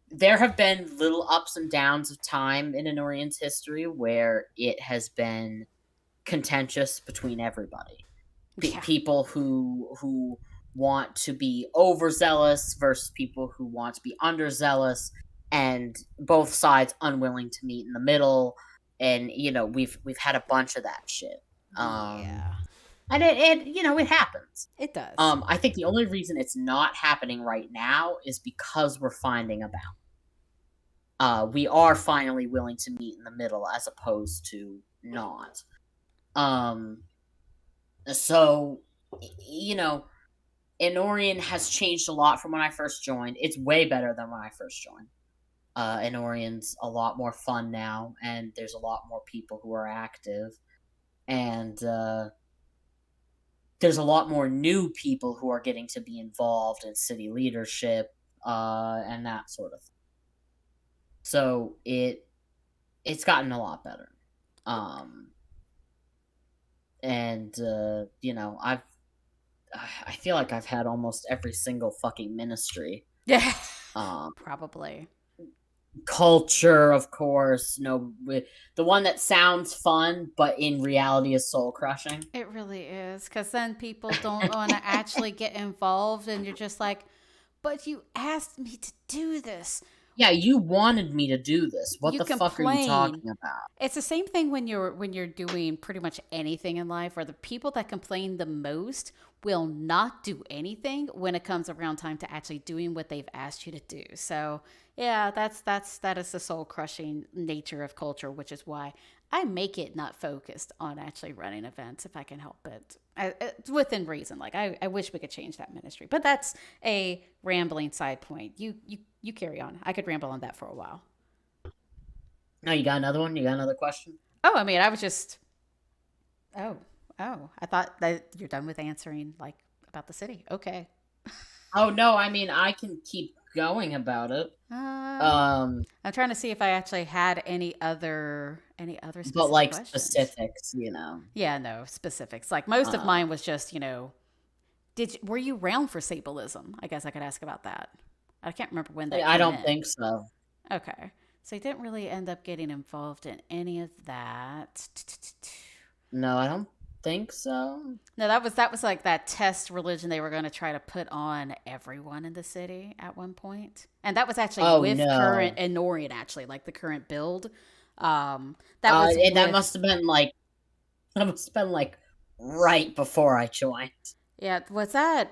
there have been little ups and downs of time in Enorian's history where it has been contentious between everybody. Yeah. People who want to be overzealous versus people who want to be underzealous, and both sides unwilling to meet in the middle. And we've had a bunch of that shit. Um, Yeah. and it happens. It does. I think the only reason it's not happening right now is because we're finding a balance. We are finally willing to meet in the middle as opposed to not. Um, so you know, Enorian has changed a lot from when I first joined. It's way better than when I first joined. Enorian's a lot more fun now, and there's a lot more people who are active, and there's a lot more new people who are getting to be involved in city leadership, and that sort of thing. So it's gotten a lot better. Um, and I feel like I've had almost every single fucking ministry. Yeah, Um, probably. Culture, of course. No, the one that sounds fun, but in reality is soul crushing. It really is. Because then people don't want to actually get involved, and you're just like, but you asked me to do this. Yeah, you wanted me to do this. What You the fuck are you complain. talking about? It's the same thing when you're doing pretty much anything in life, where the people that complain the most will not do anything when it comes around time to actually doing what they've asked you to do. So yeah, that is the soul crushing nature of culture, which is why I make it not focused on actually running events if I can help it. It's within reason. Like I wish we could change that ministry, but that's a rambling side point. You carry on. I could ramble on that for a while. No, you got another one? You got another question? Oh, I mean, I was just. Oh, oh, I thought that you're done with answering like about the city. Okay. Oh no, I mean I can keep going about it. Um, Um, I'm trying to see if I actually had any other but specific like questions. specifics. Yeah, no specifics. Like most of Uh, mine was just were you around for Sabalism? I guess I could ask about that. I can't remember when that I came don't in. think so. Okay, so you didn't really end up getting involved in any of that. No, I don't think so. No, that was like that test religion they were going to try to put on everyone in the city at one point, and that was actually Oh with current no. Enorian, actually, like the current build. That was And that with must have been like that must have been like right before I joined. yeah. Was that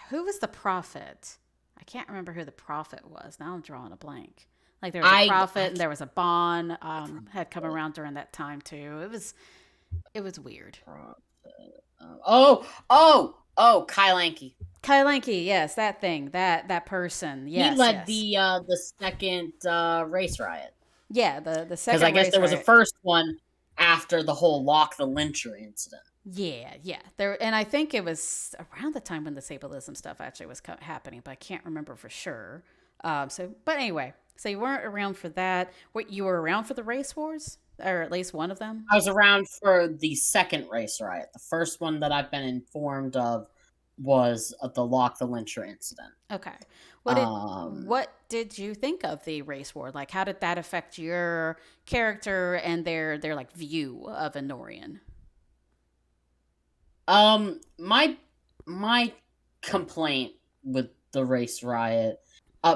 who was the prophet? I can't remember who the prophet was. Now I'm drawing a blank. Like there was a I prophet and can't there was a bond had come around during that time too. It was weird. oh, Kyle Anke. Kai Lanky, yes, that thing, that person, He yes, led yes. the second race riot. Yeah, the Because I second guess race there was a riot. first one after the whole Lock the Lyncher incident. Yeah, yeah. There, and I think it was around the time when the Sabalism stuff actually was happening, but I can't remember for sure. But anyway, so you weren't around for that. What you were around for the race wars, or at least one of them? I was around for the second race riot. The first one that I've been informed of was the Lock the Lyncher incident. Okay. Um, What did you think of the race war? Like, how did that affect your character and their like view of Enorian? my complaint with the race riot,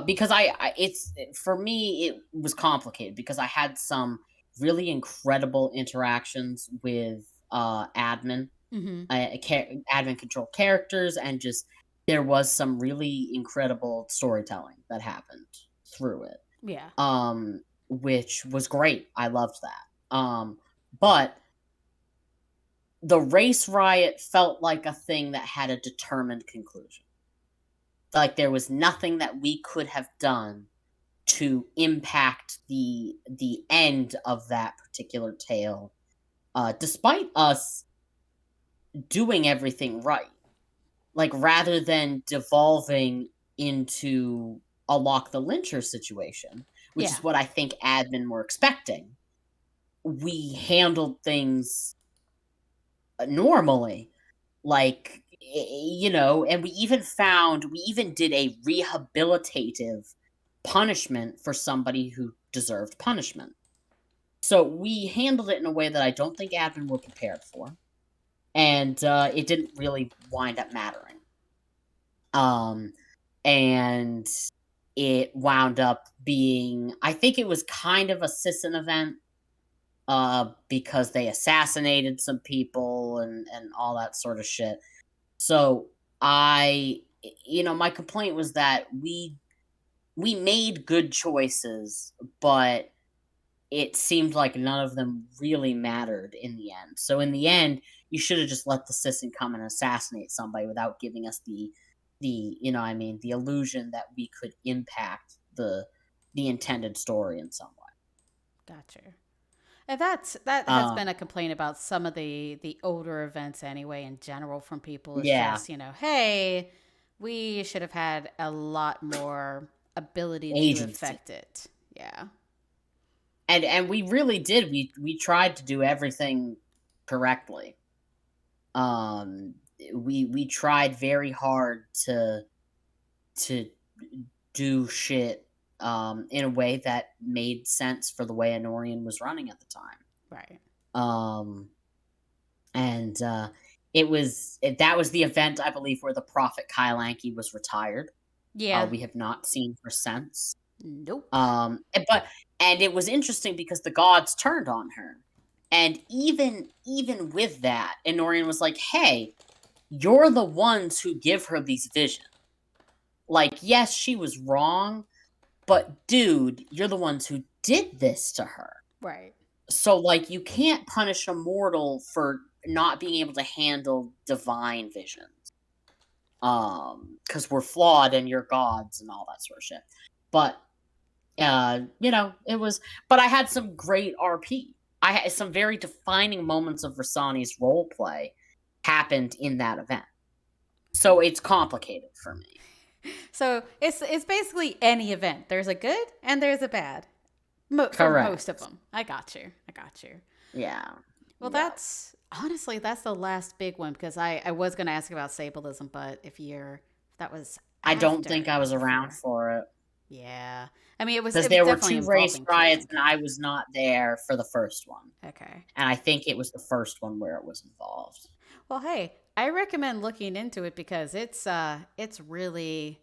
because I it's for me it was complicated because I had some really incredible interactions with admin, Mm-hmm. admin control characters, and just there was some really incredible storytelling that happened through it, Yeah. which was great. I loved that. But the race riot felt like a thing that had a determined conclusion. Like there was nothing that we could have done to impact the end of that particular tale, despite us doing everything right. Like rather than devolving into a Lock the Lyncher situation, which Yeah. is what I think admin were expecting, we handled things normally. Like, and we even did a rehabilitative punishment for somebody who deserved punishment. So we handled it in a way that I don't think admin were prepared for, and it didn't really wind up mattering. Um, and it wound up being, I think it was kind of a Sisson event, because they assassinated some people and all that sort of shit. So my complaint was that we made good choices, but it seemed like none of them really mattered in the end. So in the end, you should have just let the Sisson come and assassinate somebody without giving us the illusion that we could impact the intended story in some way. Gotcha. And that has Uh been a complaint about some of the older events anyway in general from people. It's yeah, just, hey, we should have had a lot more ability to agency. affect it. Yeah. And we really did. We tried to do everything correctly. Um, we tried very hard to do shit in a way that made sense for the way Enorian was running at the time. Right. Um, and that was the event, I believe, where the Prophet Kylanki was retired. Yeah. We have not seen her since. Nope. And it was interesting because the gods turned on her. And even with that, Enorian was like, "Hey, you're the ones who give her these visions. Like, yes, she was wrong, but dude, you're the ones who did this to her. Right. So, like, you can't punish a mortal for not being able to handle divine visions. Because we're flawed and you're gods and all that sort of shit. But it was. But I had some great RP. I had some very defining moments of Rasani's role play happened in that event. So it's complicated for me. So it's basically any event. There's a good and there's a bad. For most of Correct. them. I got you. I got you. Yeah. Well, Yeah. that's honestly that's the last big one because I was going to ask about Sabalism, but if that was I don't think after I was around before, for it yeah. I mean, because it was there were definitely 2 race involving riots killing. and I was not there for the first one. Okay. And I think it was the first one where it was involved. Well, hey, I recommend looking into it because it's really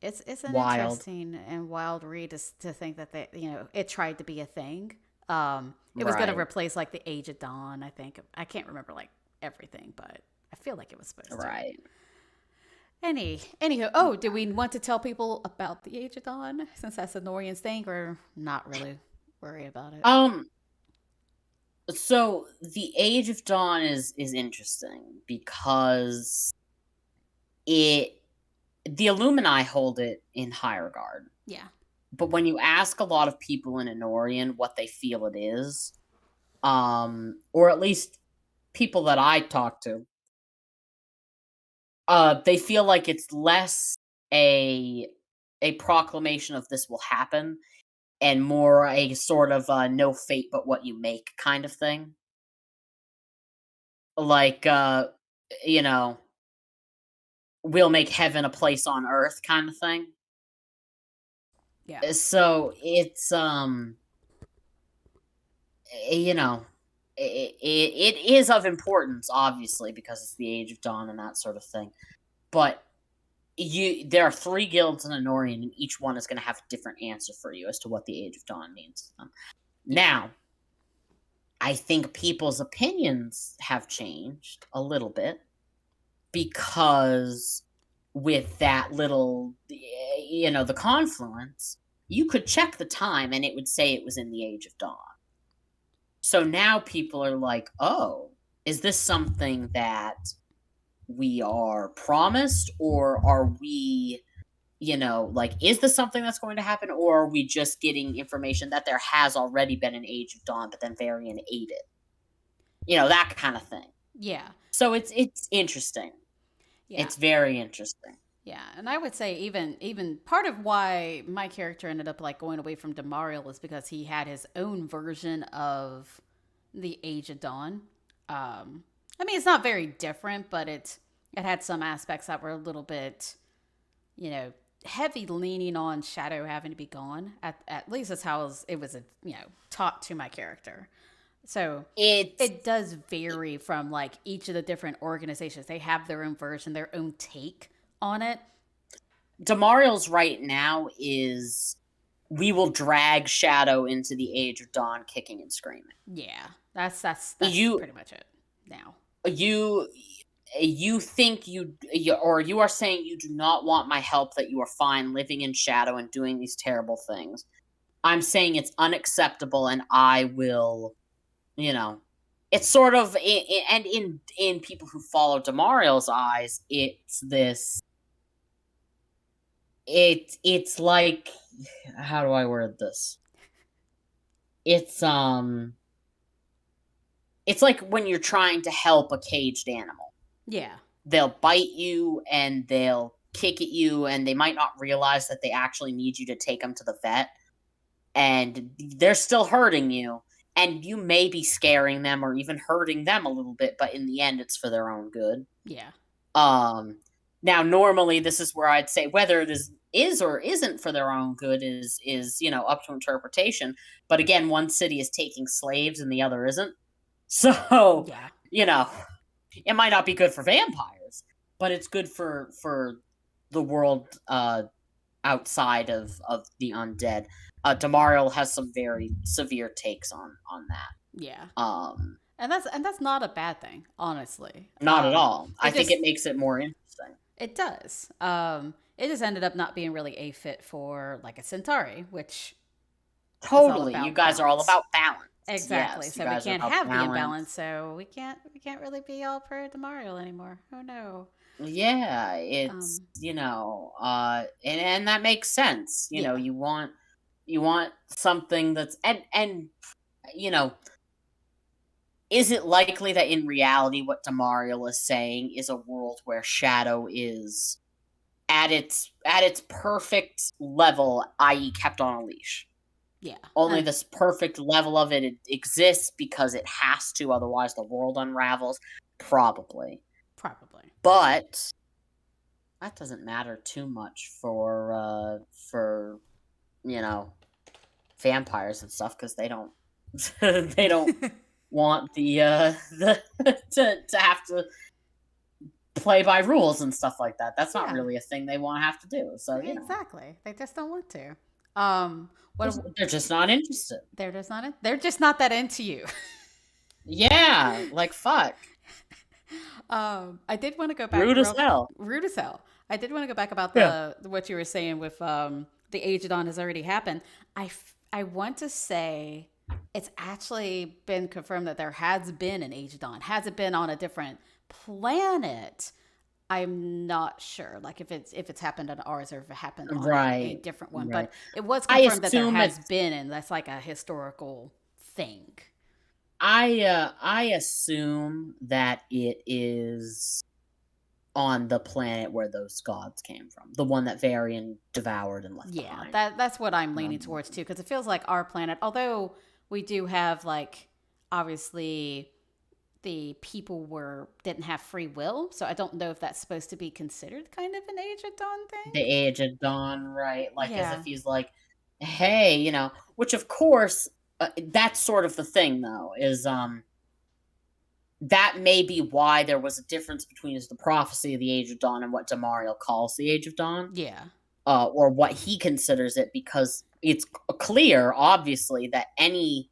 it's an Wild. interesting and wild read to think that it tried to be a thing. It was going to Right. replace like the Age of Dawn. I think I can't remember like everything, but I feel like it was supposed to. Right. Anywho, oh, do we want to tell people about the Age of Dawn since that's a Norian's thing, or not really worry about it? Um so the Age of Dawn is interesting because it the Illumini hold it in high regard. Yeah, But when you ask a lot of people in Enorian what they feel it is, or at least people that I talk to, they feel like it's less a a proclamation of this will happen and more a sort of no fate but what you make kind of thing. Like you know, we'll make heaven a place on earth kind of thing. yeah, So it's you know, it is of importance, obviously, because it's the Age of Dawn and that sort of thing. But there are 3 guilds in Enorian, and each one is going to have a different answer for you as to what the Age of Dawn means to them. yeah, Now, I think people's opinions have changed a little bit because with that little, the confluence, you could check the time and it would say it was in the Age of Dawn. So now people are like, oh, is this something that we are promised, or are we, is this something that's going to happen, or are we just getting information that there has already been an Age of Dawn, but then Varian ate it? That kind of thing. yeah, So it's interesting. yeah. It's very interesting. Yeah, and I would say even part of why my character ended up like going away from Damariel is because he had his own version of the Age of Dawn. I mean, it's not very different, but it had some aspects that were a little bit, you know, heavy leaning on Shadow having to be gone. At least that's how it was taught to my character. So It's it does vary from like each of the different organizations. They have their own version, their own take on it. Damariel's right now is we will drag Shadow into the Age of Dawn kicking and screaming. Yeah, that's You pretty much it now. you you think or you are saying you do not want my help, that you are fine living in shadow and doing these terrible things. I'm saying it's unacceptable and I will, you know, it's sort of and in people who follow Damariel's eyes, it's like, how do I word this? It's it's like when you're trying to help a caged animal. Yeah, They'll bite you and they'll kick at you and they might not realize that they actually need you to take them to the vet. and they're still hurting you, and you may be scaring them or even hurting them a little bit, but in the end, it's for their own good. Yeah. Um, Now, normally, this is where I'd say whether it is or isn't for their own good is up to interpretation. But again, one city is taking slaves and the other isn't, so Yeah. you know it might not be good for vampires, but it's good for the world outside of the undead. Damariel has some very severe takes on that. Yeah. Um, And that's not a bad thing, honestly. Not at all. I It think just it makes it more interesting. it does. It just ended up not being really a fit for like a Centauri, which is all Totally, you about guys are all balance. about balance. Exactly. Yes, you So we guys are can't about have the imbalance. balance. So we can't really be all pro Demariel anymore. Oh no. Yeah, it's Um. and that makes sense. Yeah. You want something that's you know is it likely that in reality what Damariel is saying is a world where Shadow is at its perfect level, i.e., kept on a leash? Yeah. Only this perfect level of it exists because it has to, otherwise the world unravels. Probably, Probably. but that doesn't matter too much for you know vampires and stuff because they don't they don't want the to have to play by rules and stuff like that. That's not Yeah. really a thing they want to have to do. So Exactly. They just don't want to. Um. they're, What? they're just not interested. They're just not. They're just not that into you. Yeah, like fuck, I did want to go back rude as hell. rude as hell. I did want to go back about Yeah. the what you were saying with the Age of Dawn has already happened. I want to say it's actually been confirmed that there has been an Age of Dawn. Has it been on a different planet? I'm not sure. Like if it's happened on ours or if it happened on a Right, different one. right. But it was I confirmed that there assume has it's been, and that's like a historical thing. I assume that it is on the planet where those gods came from, the one that Varian devoured and left Yeah, behind. that's what I'm leaning Um, towards too, because it feels like our planet, although we do have like obviously the people didn't have free will, so I don't know if that's supposed to be considered kind of an Age of Dawn thing. the Age of Dawn, right? Like as if Yeah, he's like, hey, which of course that's sort of the thing though is that may be why there was a difference between the prophecy of the Age of Dawn and what Damariel calls the Age of Dawn, yeah, or what he considers it, because it's clear, obviously, that any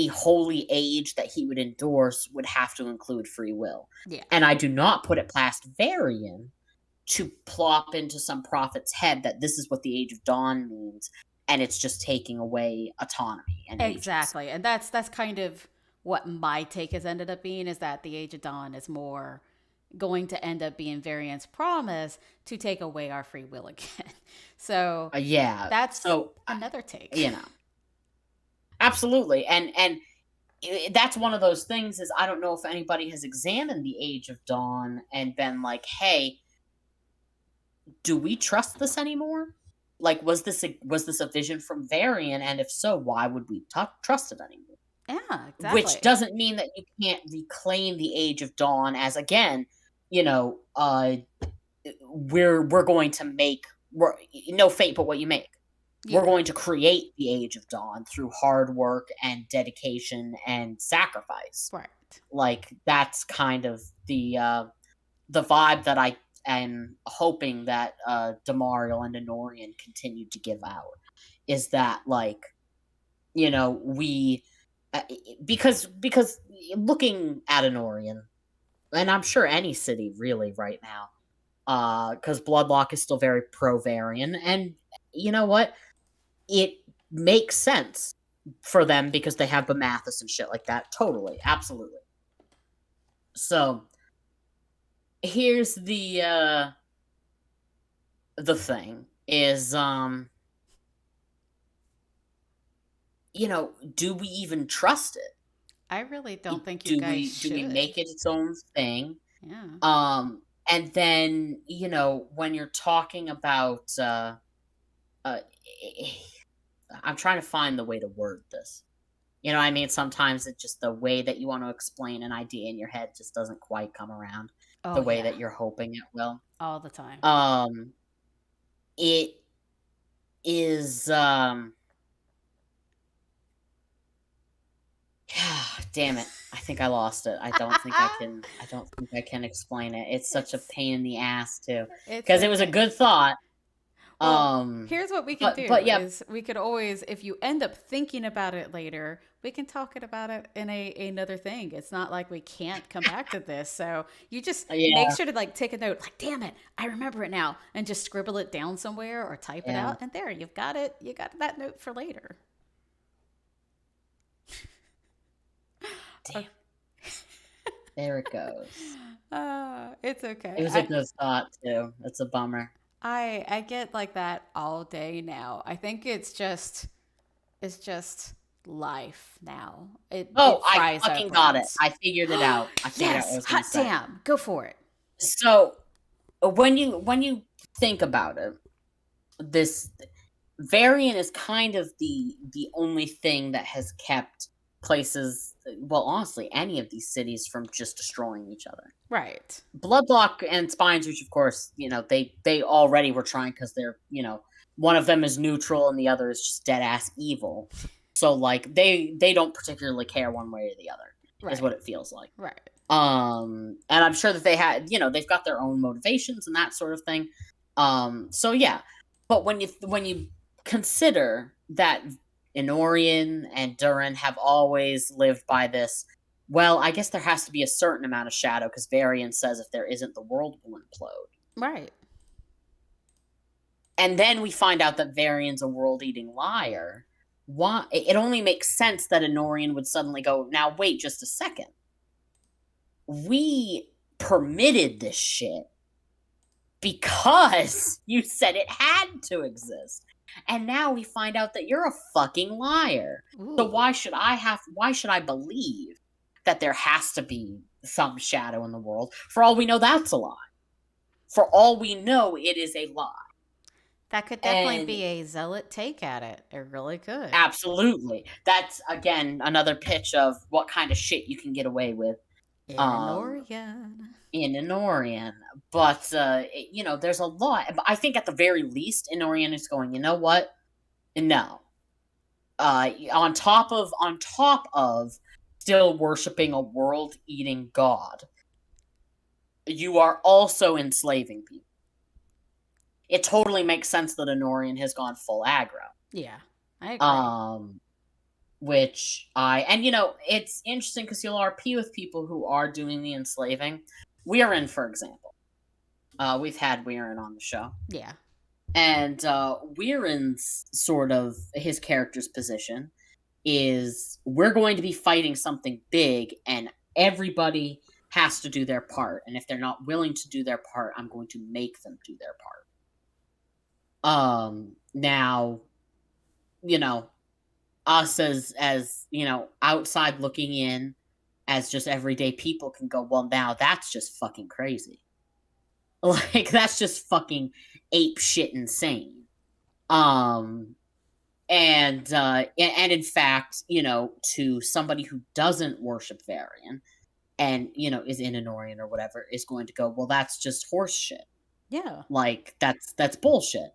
holy age that he would endorse would have to include free will. yeah, And I do not put it past Varian to plop into some prophet's head that this is what the Age of Dawn means, and it's just taking away autonomy and agency. exactly. And that's kind of what my take has ended up being, is that the Age of Dawn is more going to end up being Variant's promise to take away our free will again. So Yeah. that's So, another take. you know, absolutely. And that's one of those things is I don't know if anybody has examined the Age of Dawn and been like, hey, do we trust this anymore? Like, was this a vision from Varian? And if so, why would we trust it anymore? Yeah, Which exactly. doesn't mean that you can't reclaim the Age of Dawn as, again, you know, we're going to no fate but what you make. We're Yeah, going to create the Age of Dawn through hard work and dedication and sacrifice. right. Like that's kind of the vibe that I am hoping that Damariel and Enorian continue to give out, is that like we because looking at Enorian, and I'm sure any city really right now, because Bloodlock is still very pro Varian, and you know what, it makes sense for them because they have Bamathus and shit like that. Totally, absolutely. So here's the thing is do we even trust it? I really don't think you Do guys we should. make it its own thing? Yeah. And then when you're talking about uh I'm trying to find the way to word this. You know what I mean? Sometimes it's just the way that you want to explain an idea in your head just doesn't quite come around Oh the way yeah, that you're hoping it will. all the time. Um, it is damn it. I think I lost it. I don't think I can explain it. It's such a it's pain in the ass too. it's Because it was a okay. good thought. Well, Um here's what we can but do yeah, is we could always, if you end up thinking about it later, we can talk it about it in another thing. It's not like we can't come back to this. So you just make yeah, sure to like take a note, like, damn it, I remember it now, and just scribble it down somewhere or type it yeah. out, and there, you've got it. You got that note for later. Damn, there it goes. It's It okay. was a good thought too. It's a bummer. I get like that all day now. I think it's just life now. Oh, It I fries our fucking got it. brains. I figured it out. I figured out what I Yes, was gonna hot say. damn. Go for it. So when you think about it, this Varian is kind of the only thing that has kept places, well, honestly, any of these cities from just destroying each other. Right. Bloodlock and Spines, which of course, they already were trying because they're, one of them is neutral and the other is just dead ass evil. So like they don't particularly care one way or the other, is what Right. it feels like. Right. And I'm sure that they've got their own motivations and that sort of thing. So yeah, but when you consider that Enorian and Durin have always lived by this, well, I guess there has to be a certain amount of shadow because Varian says if there isn't, the world will implode. Right. And then we find out that Varian's a world-eating liar. Why? It only makes sense that Enorian would suddenly go, now wait just a second. We permitted this shit because you said it had to exist. And now we find out that you're a fucking liar. So Ooh. why should I believe that there has to be some shadow in the world? For all we know, that's a lie. For all we know, it is a lie. That could definitely And be a zealot take at it. It really could. absolutely. That's again another pitch of what kind of shit you can get away with. In Um Enorian. in Enorian. But there's a lot. I think at the very least, Enorian is going, you know what? No. On top of still worshiping a world-eating god, you are also enslaving people. It totally makes sense that Enorian has gone full aggro. Yeah, I agree. Um, it's interesting because you'll RP with people who are doing the enslaving. Weirin, for example. We've had Weirin on the show. Yeah. And Weirin's sort of his character's position is we're going to be fighting something big and everybody has to do their part. And if they're not willing to do their part, I'm going to make them do their part. Now, us as outside looking in as just everyday people can go, well, now that's just fucking crazy. Like, that's just fucking ape shit insane. And in fact, to somebody who doesn't worship Varian and, is in Enorian or whatever, is going to go, well, that's just horse shit. Yeah. Like, that's bullshit.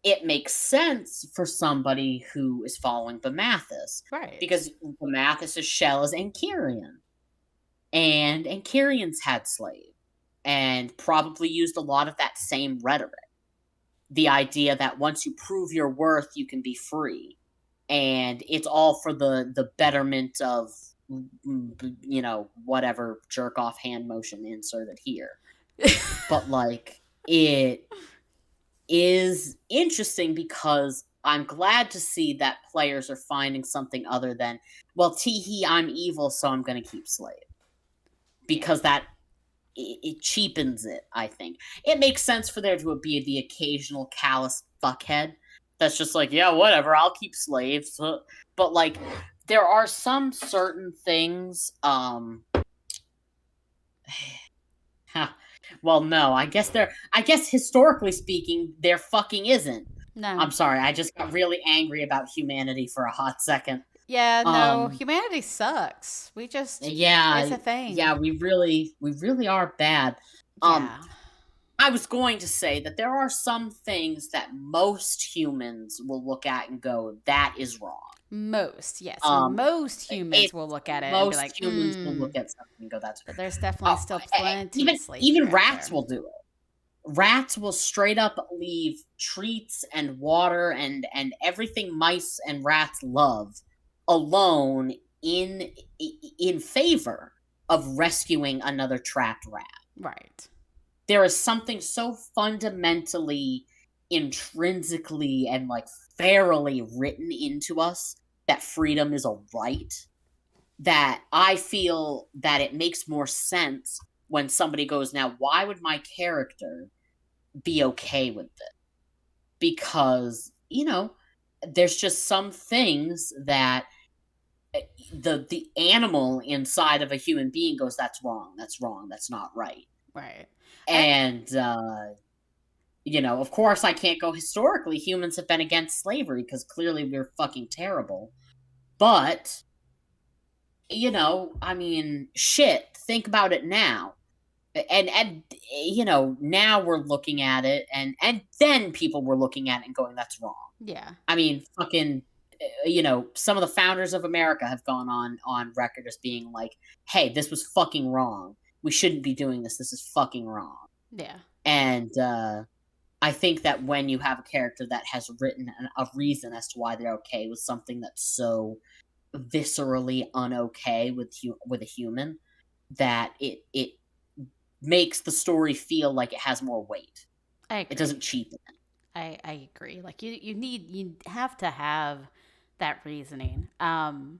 It makes sense for somebody who is following Bamathis. Right. Because Bamathis' shell is Ankirian. And Ankirians had slaves. And probably used a lot of that same rhetoric. The idea that once you prove your worth, you can be free. And it's all for the betterment of, whatever jerk-off hand motion inserted here. But, like, it is interesting because I'm glad to see that players are finding something other than, well, teehee, I'm evil, so I'm going to keep slave. Because that it cheapens it, I think. It makes sense for there to be the occasional callous fuckhead that's just like, yeah, whatever, I'll keep slaves. But, like, there are some certain things, well, no, I guess historically speaking, there fucking isn't. No. I'm sorry, I just got really angry about humanity for a hot second. Yeah, no. Um, Humanity sucks. We just, it's yeah, a yeah, thing. we really are bad. Um, Yeah. I was going to say that there are some things that most humans will look at and go, "That is wrong." Most, yes. Um, Most humans it's will look at it and be most like, humans will look mm. at something and go, "That's." But there's definitely Oh, still plenty of even slavery even out rats there. will do it. Rats will straight up leave treats and water and everything mice and rats love alone in favor of rescuing another trapped rat. Right. There is something so fundamentally, intrinsically, and like fairly written into us that freedom is a right that I feel that it makes more sense when somebody goes, now, why would my character be okay with it? Because, there's just some things that the animal inside of a human being goes, that's wrong, that's wrong, that's not right. Right. I, And of course I can't go historically humans have been against slavery because clearly we're fucking terrible. But, I mean, shit, think about it now. And now we're looking at it and then people were looking at it and going, that's wrong. yeah. I mean, fucking, some of the founders of America have gone on record as being like, "Hey, this was fucking wrong. We shouldn't be doing this. This is fucking wrong." Yeah. And I think that when you have a character that has written a reason as to why they're okay with something that's so viscerally unokay with a human, that it makes the story feel like it has more weight. I It agree. doesn't cheapen it. I agree. Like you have to have that reasoning. And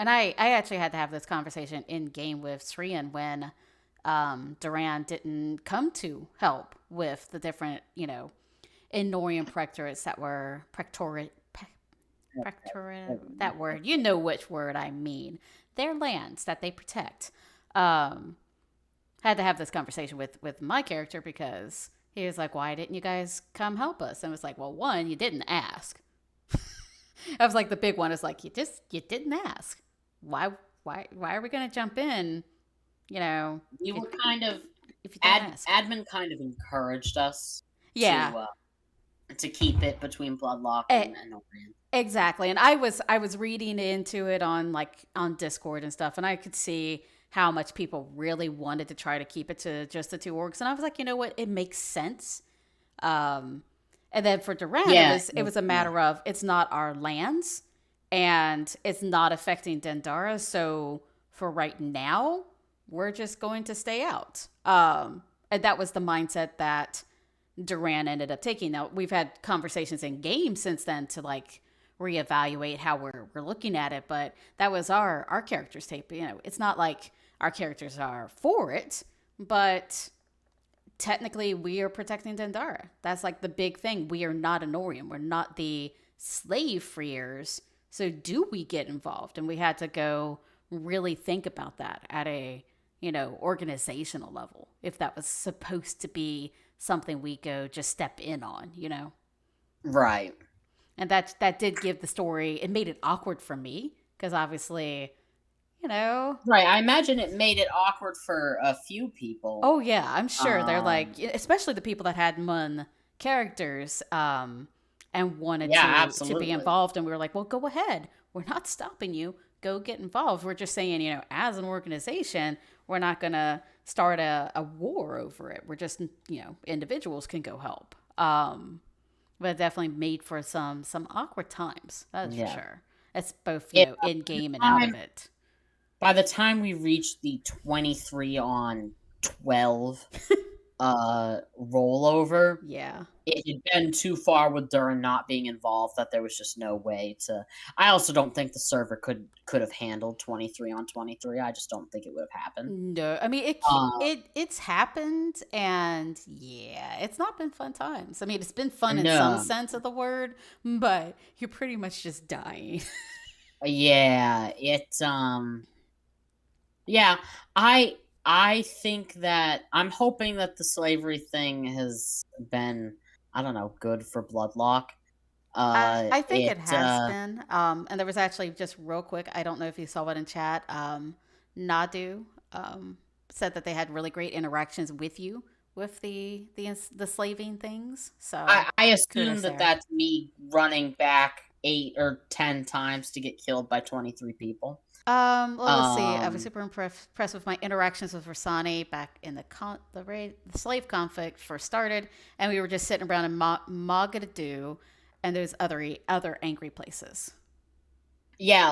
I actually had to have this conversation in game with Srian when Duran didn't come to help with the different, Enorian protectorates that were that word. You know which word I mean. Their lands that they protect. Um, had to have this conversation with my character because he was like, "Why didn't you guys come help us?" And it was like, "Well, one, you didn't ask." I was like, the big one is like, you didn't ask. Why why are we gonna jump in? You know, We if were kind of if you don't ask. admin kind of encouraged us Yeah. to keep it between Bloodlock E- and Enorian. exactly. And I was reading into it on Discord and stuff, and I could see how much people really wanted to try to keep it to just the two orcs, and I was like, you know what, it makes sense. Um, and then for Duran, it Yeah, was a matter of it's not our lands, and it's not affecting Dendara. So for right now, we're just going to stay out. And that was the mindset that Duran ended up taking. Now we've had conversations in game since then to like reevaluate how we're looking at it, but that was our characters tape. It's not like our characters are for it, but technically we are protecting Dendara. That's like the big thing. We are not Enorian. We're not the slave freers. So do we get involved? And we had to go really think about that at a, organizational level. If that was supposed to be something we go just step in on. right. And that did give the story, it made it awkward for me because obviously, you know, Right, I imagine it made it awkward for a few people. oh yeah, I'm sure they're Um, like, especially the people that had Mun characters, and wanted yeah, to be absolutely. involved, and we were like, well, go ahead. We're not stopping you. Go get involved. We're just saying, as an organization, we're not gonna start a war over it. We're just, individuals can go help. But it definitely made for some awkward times. That's for Yeah. sure. It's both, Yeah, in by the game and out of time it. by the time we reached the 23 on 12 rollover, Yeah. it had been too far with Duran not being involved that there was just no way to. I also don't think the server could have handled 23 on 23. I just don't think it would have happened. No, I mean Uh, it's happened, and yeah, it's not been fun times. I mean, it's been fun in some no. sense of the word, but you're pretty much just dying. Yeah, yeah, I think that I'm hoping that the slavery thing has been, I don't know, good for Bloodlock. I think it It has been. And there was actually just real quick. I don't know if you saw it in chat. Nadu said that they had really great interactions with you with the slaving things. So I assume kudos that there. that's me running back 8 or 10 times to get killed by 23 people. Well, let's see. I was Um, super impressed with my interactions with Rasani back in the slave conflict first started, and we were just sitting around in Mogadoo and those other angry places. yeah,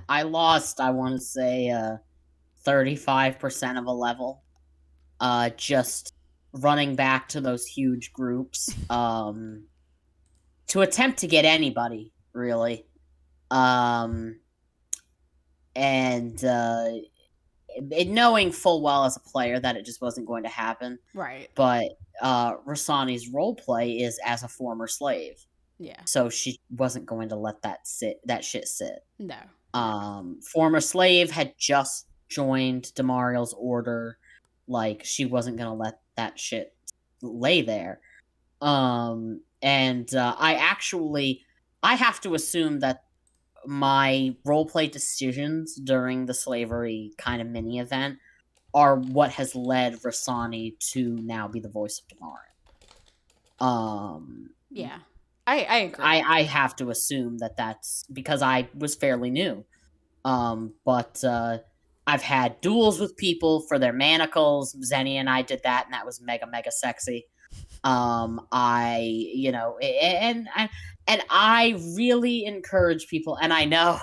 I lost, I want to say, 35% of a level, just running back to those huge groups, to attempt to get anybody, really. Um, and, knowing full well as a player that it just wasn't going to happen. Right. But, Rasani's role play is as a former slave. Yeah. So she wasn't going to let that shit sit. No. No. Former slave had just joined Damariel's order. Like, she wasn't gonna let that shit lay there. And I have to assume that my roleplay decisions during the slavery kind of mini event are what has led Rasani to now be the voice of Damariel. Yeah. I agree. I have to assume that that's because I was fairly new. But I've had duels with people for their manacles. Zenny and I did that, and that was mega mega sexy. And I really encourage people, and I know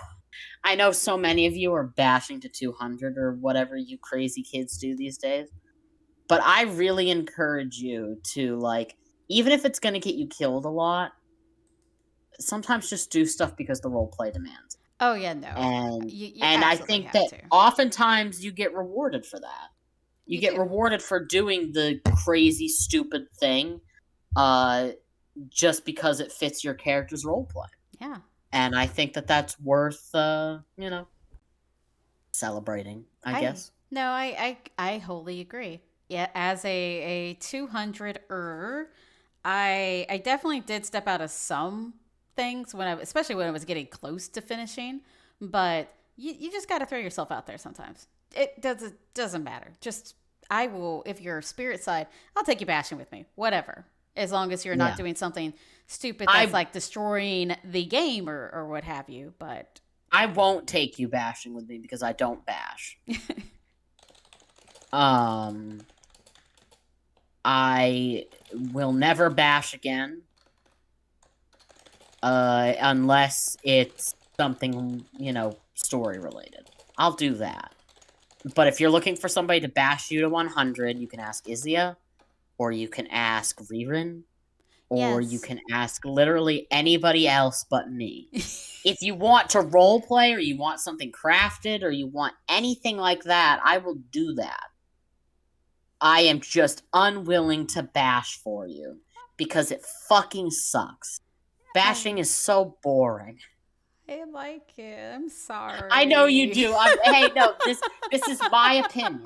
so many of you are bashing to 200 or whatever you crazy kids do these days. But I really encourage you to, like, even if it's going to get you killed a lot, sometimes just do stuff because the role play demands. Oh yeah, no. And You and I absolutely think have that to. oftentimes you get rewarded for that. You You get do. rewarded for doing the crazy stupid thing, uh, just because it fits your character's role play. Yeah. And I think that that's worth, celebrating, I I guess. no, I wholly agree. Yeah, as a 200 I definitely did step out of some things when especially when I was getting close to finishing, but you just got to throw yourself out there sometimes. It doesn't matter. Just I will if you're spirit side, I'll take you bashing with me. Whatever. As long as you're not Yeah. doing something stupid that's I like destroying the game or what have you, but I won't take you bashing with me because I don't bash. Um, I will never bash again, unless it's something, story related. I'll do that. But if you're looking for somebody to bash you to 100, you can ask Izia, or you can ask Rihrin, or you yes. can ask literally anybody else but me. If you want to roleplay, or you want something crafted, or you want anything like that, I will do that. I am just unwilling to bash for you because it fucking sucks. I Bashing is so boring. I like it. I'm I know you sorry. do. Hey, no, this is my opinion.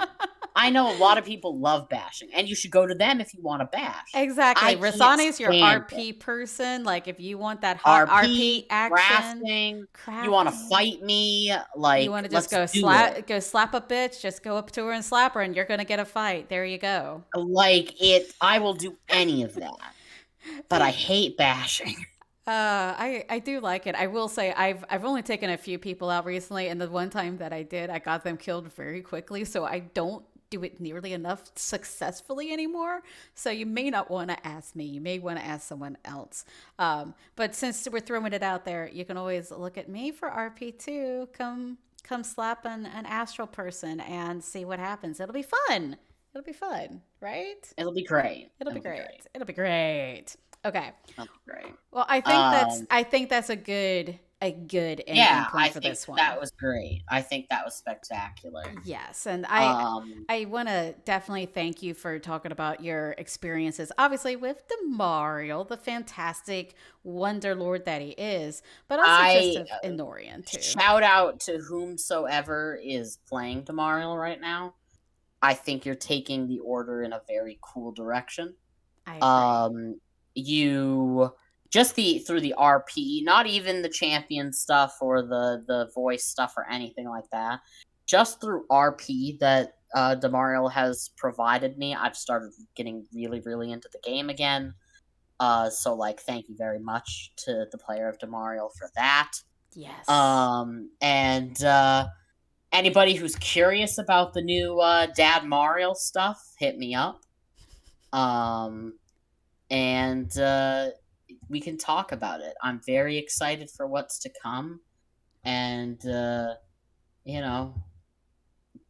I know a lot of people love bashing, and you should go to them if you want to bash. Exactly. I can't Rasani's your stand it. RP person. Like if you want that hot RP, RP action, crafting, you want to crafting. fight me, You like, want to just let's do it. go slap a bitch, just go up to her and slap her and you're gonna get a fight. There you go. Like, I will do any of that, but I I hate bashing. I do like it. I will say I've only taken a few people out recently, and the one time that I did, I got them killed very quickly. So I don't do it nearly enough successfully anymore. So you may not want to ask me. You may want to ask someone else. But since we're throwing it out there, you can always look at me for RP two. Come slap an astral person and see what happens. It'll be fun. It'll be fun, right? It'll be great. It'll be It'll be great. great. It'll be great. Okay. It'll be great. Well, Um, I think that's a good ending yeah, point I for think this that one. was great. I think that was spectacular. Yes, and Um, I want to definitely thank you for talking about your experiences, obviously with Damariel, the fantastic Wonder Lord that he is, but also just I of Enorian too. shout out to whomsoever is playing Damariel right now. I think you're taking the order in a very cool direction. I agree. Um, you just the through the RP, not even the champion stuff or the voice stuff or anything like that. Just through RP that Damariel has provided me, I've started getting really, really into the game again. So like, thank you very much to the player of Damariel for that. Yes. And anybody who's curious about the new Damariel stuff, hit me up. And we can talk about it. I'm very excited for what's to come, and you know,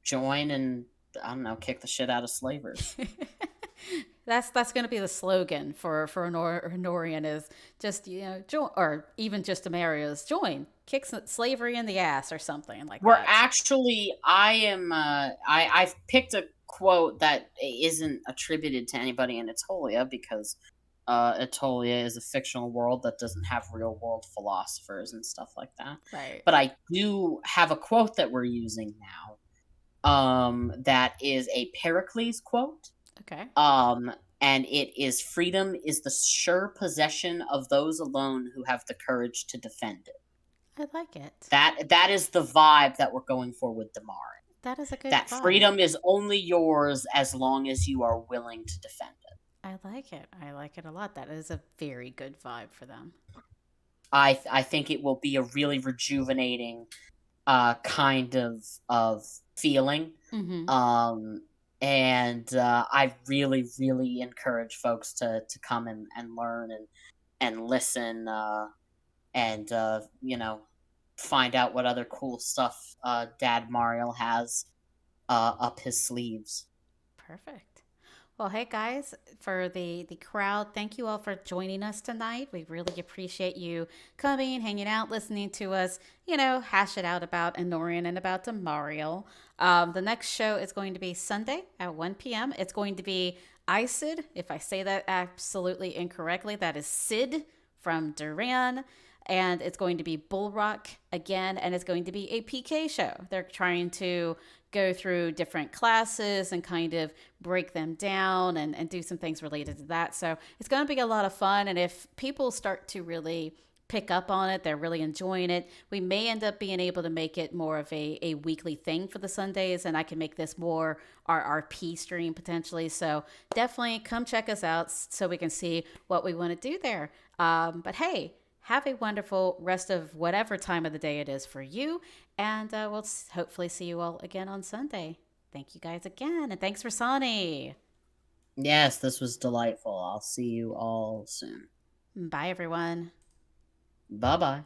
join and I don't know, kick the shit out of slavers. That's going to be the slogan for Enorian is just join, or even just Damariel's join, kick slavery in the ass or something like We're that. actually, I am, I've picked a quote that isn't attributed to anybody in Aetolia because Aetolia is a fictional world that doesn't have real world philosophers and stuff like that. Right. But I do have a quote that we're using now. That is a Pericles quote. Okay. And it is freedom is the sure possession of those alone who have the courage to defend it. I like it. That is the vibe that we're going for with Damari. That is a good That vibe. freedom is only yours as long as you are willing to defend it. I like it. I like it a lot. That is a very good vibe for them. I think it will be a really rejuvenating kind of feeling. Mm-hmm. And I really, really encourage folks to come and learn and listen and find out what other cool stuff Damariel has up his sleeves. Perfect. Well, hey guys, for the crowd, thank you all for joining us tonight. We really appreciate you coming, hanging out, listening to us, hash it out about Enorian and about Damariel. The next show is going to be Sunday at 1 p.m. It's going to be Isid. If I say that absolutely incorrectly, that is Sid from Duran. And it's going to be Bullrock again, and it's going to be a PK show. They're trying to go through different classes and kind of break them down and do some things related to that. So it's going to be a lot of fun. And if people start to really pick up on it, they're really enjoying it, we may end up being able to make it more of a weekly thing for the Sundays. And I can make this more our RP stream potentially. So definitely come check us out so we can see what we want to do there. But hey, have a wonderful rest of whatever time of the day it is for you. And we'll hopefully see you all again on Sunday. Thank you guys again. And thanks, Rasani. Yes, this was delightful. I'll see you all soon. Bye, everyone. Bye bye.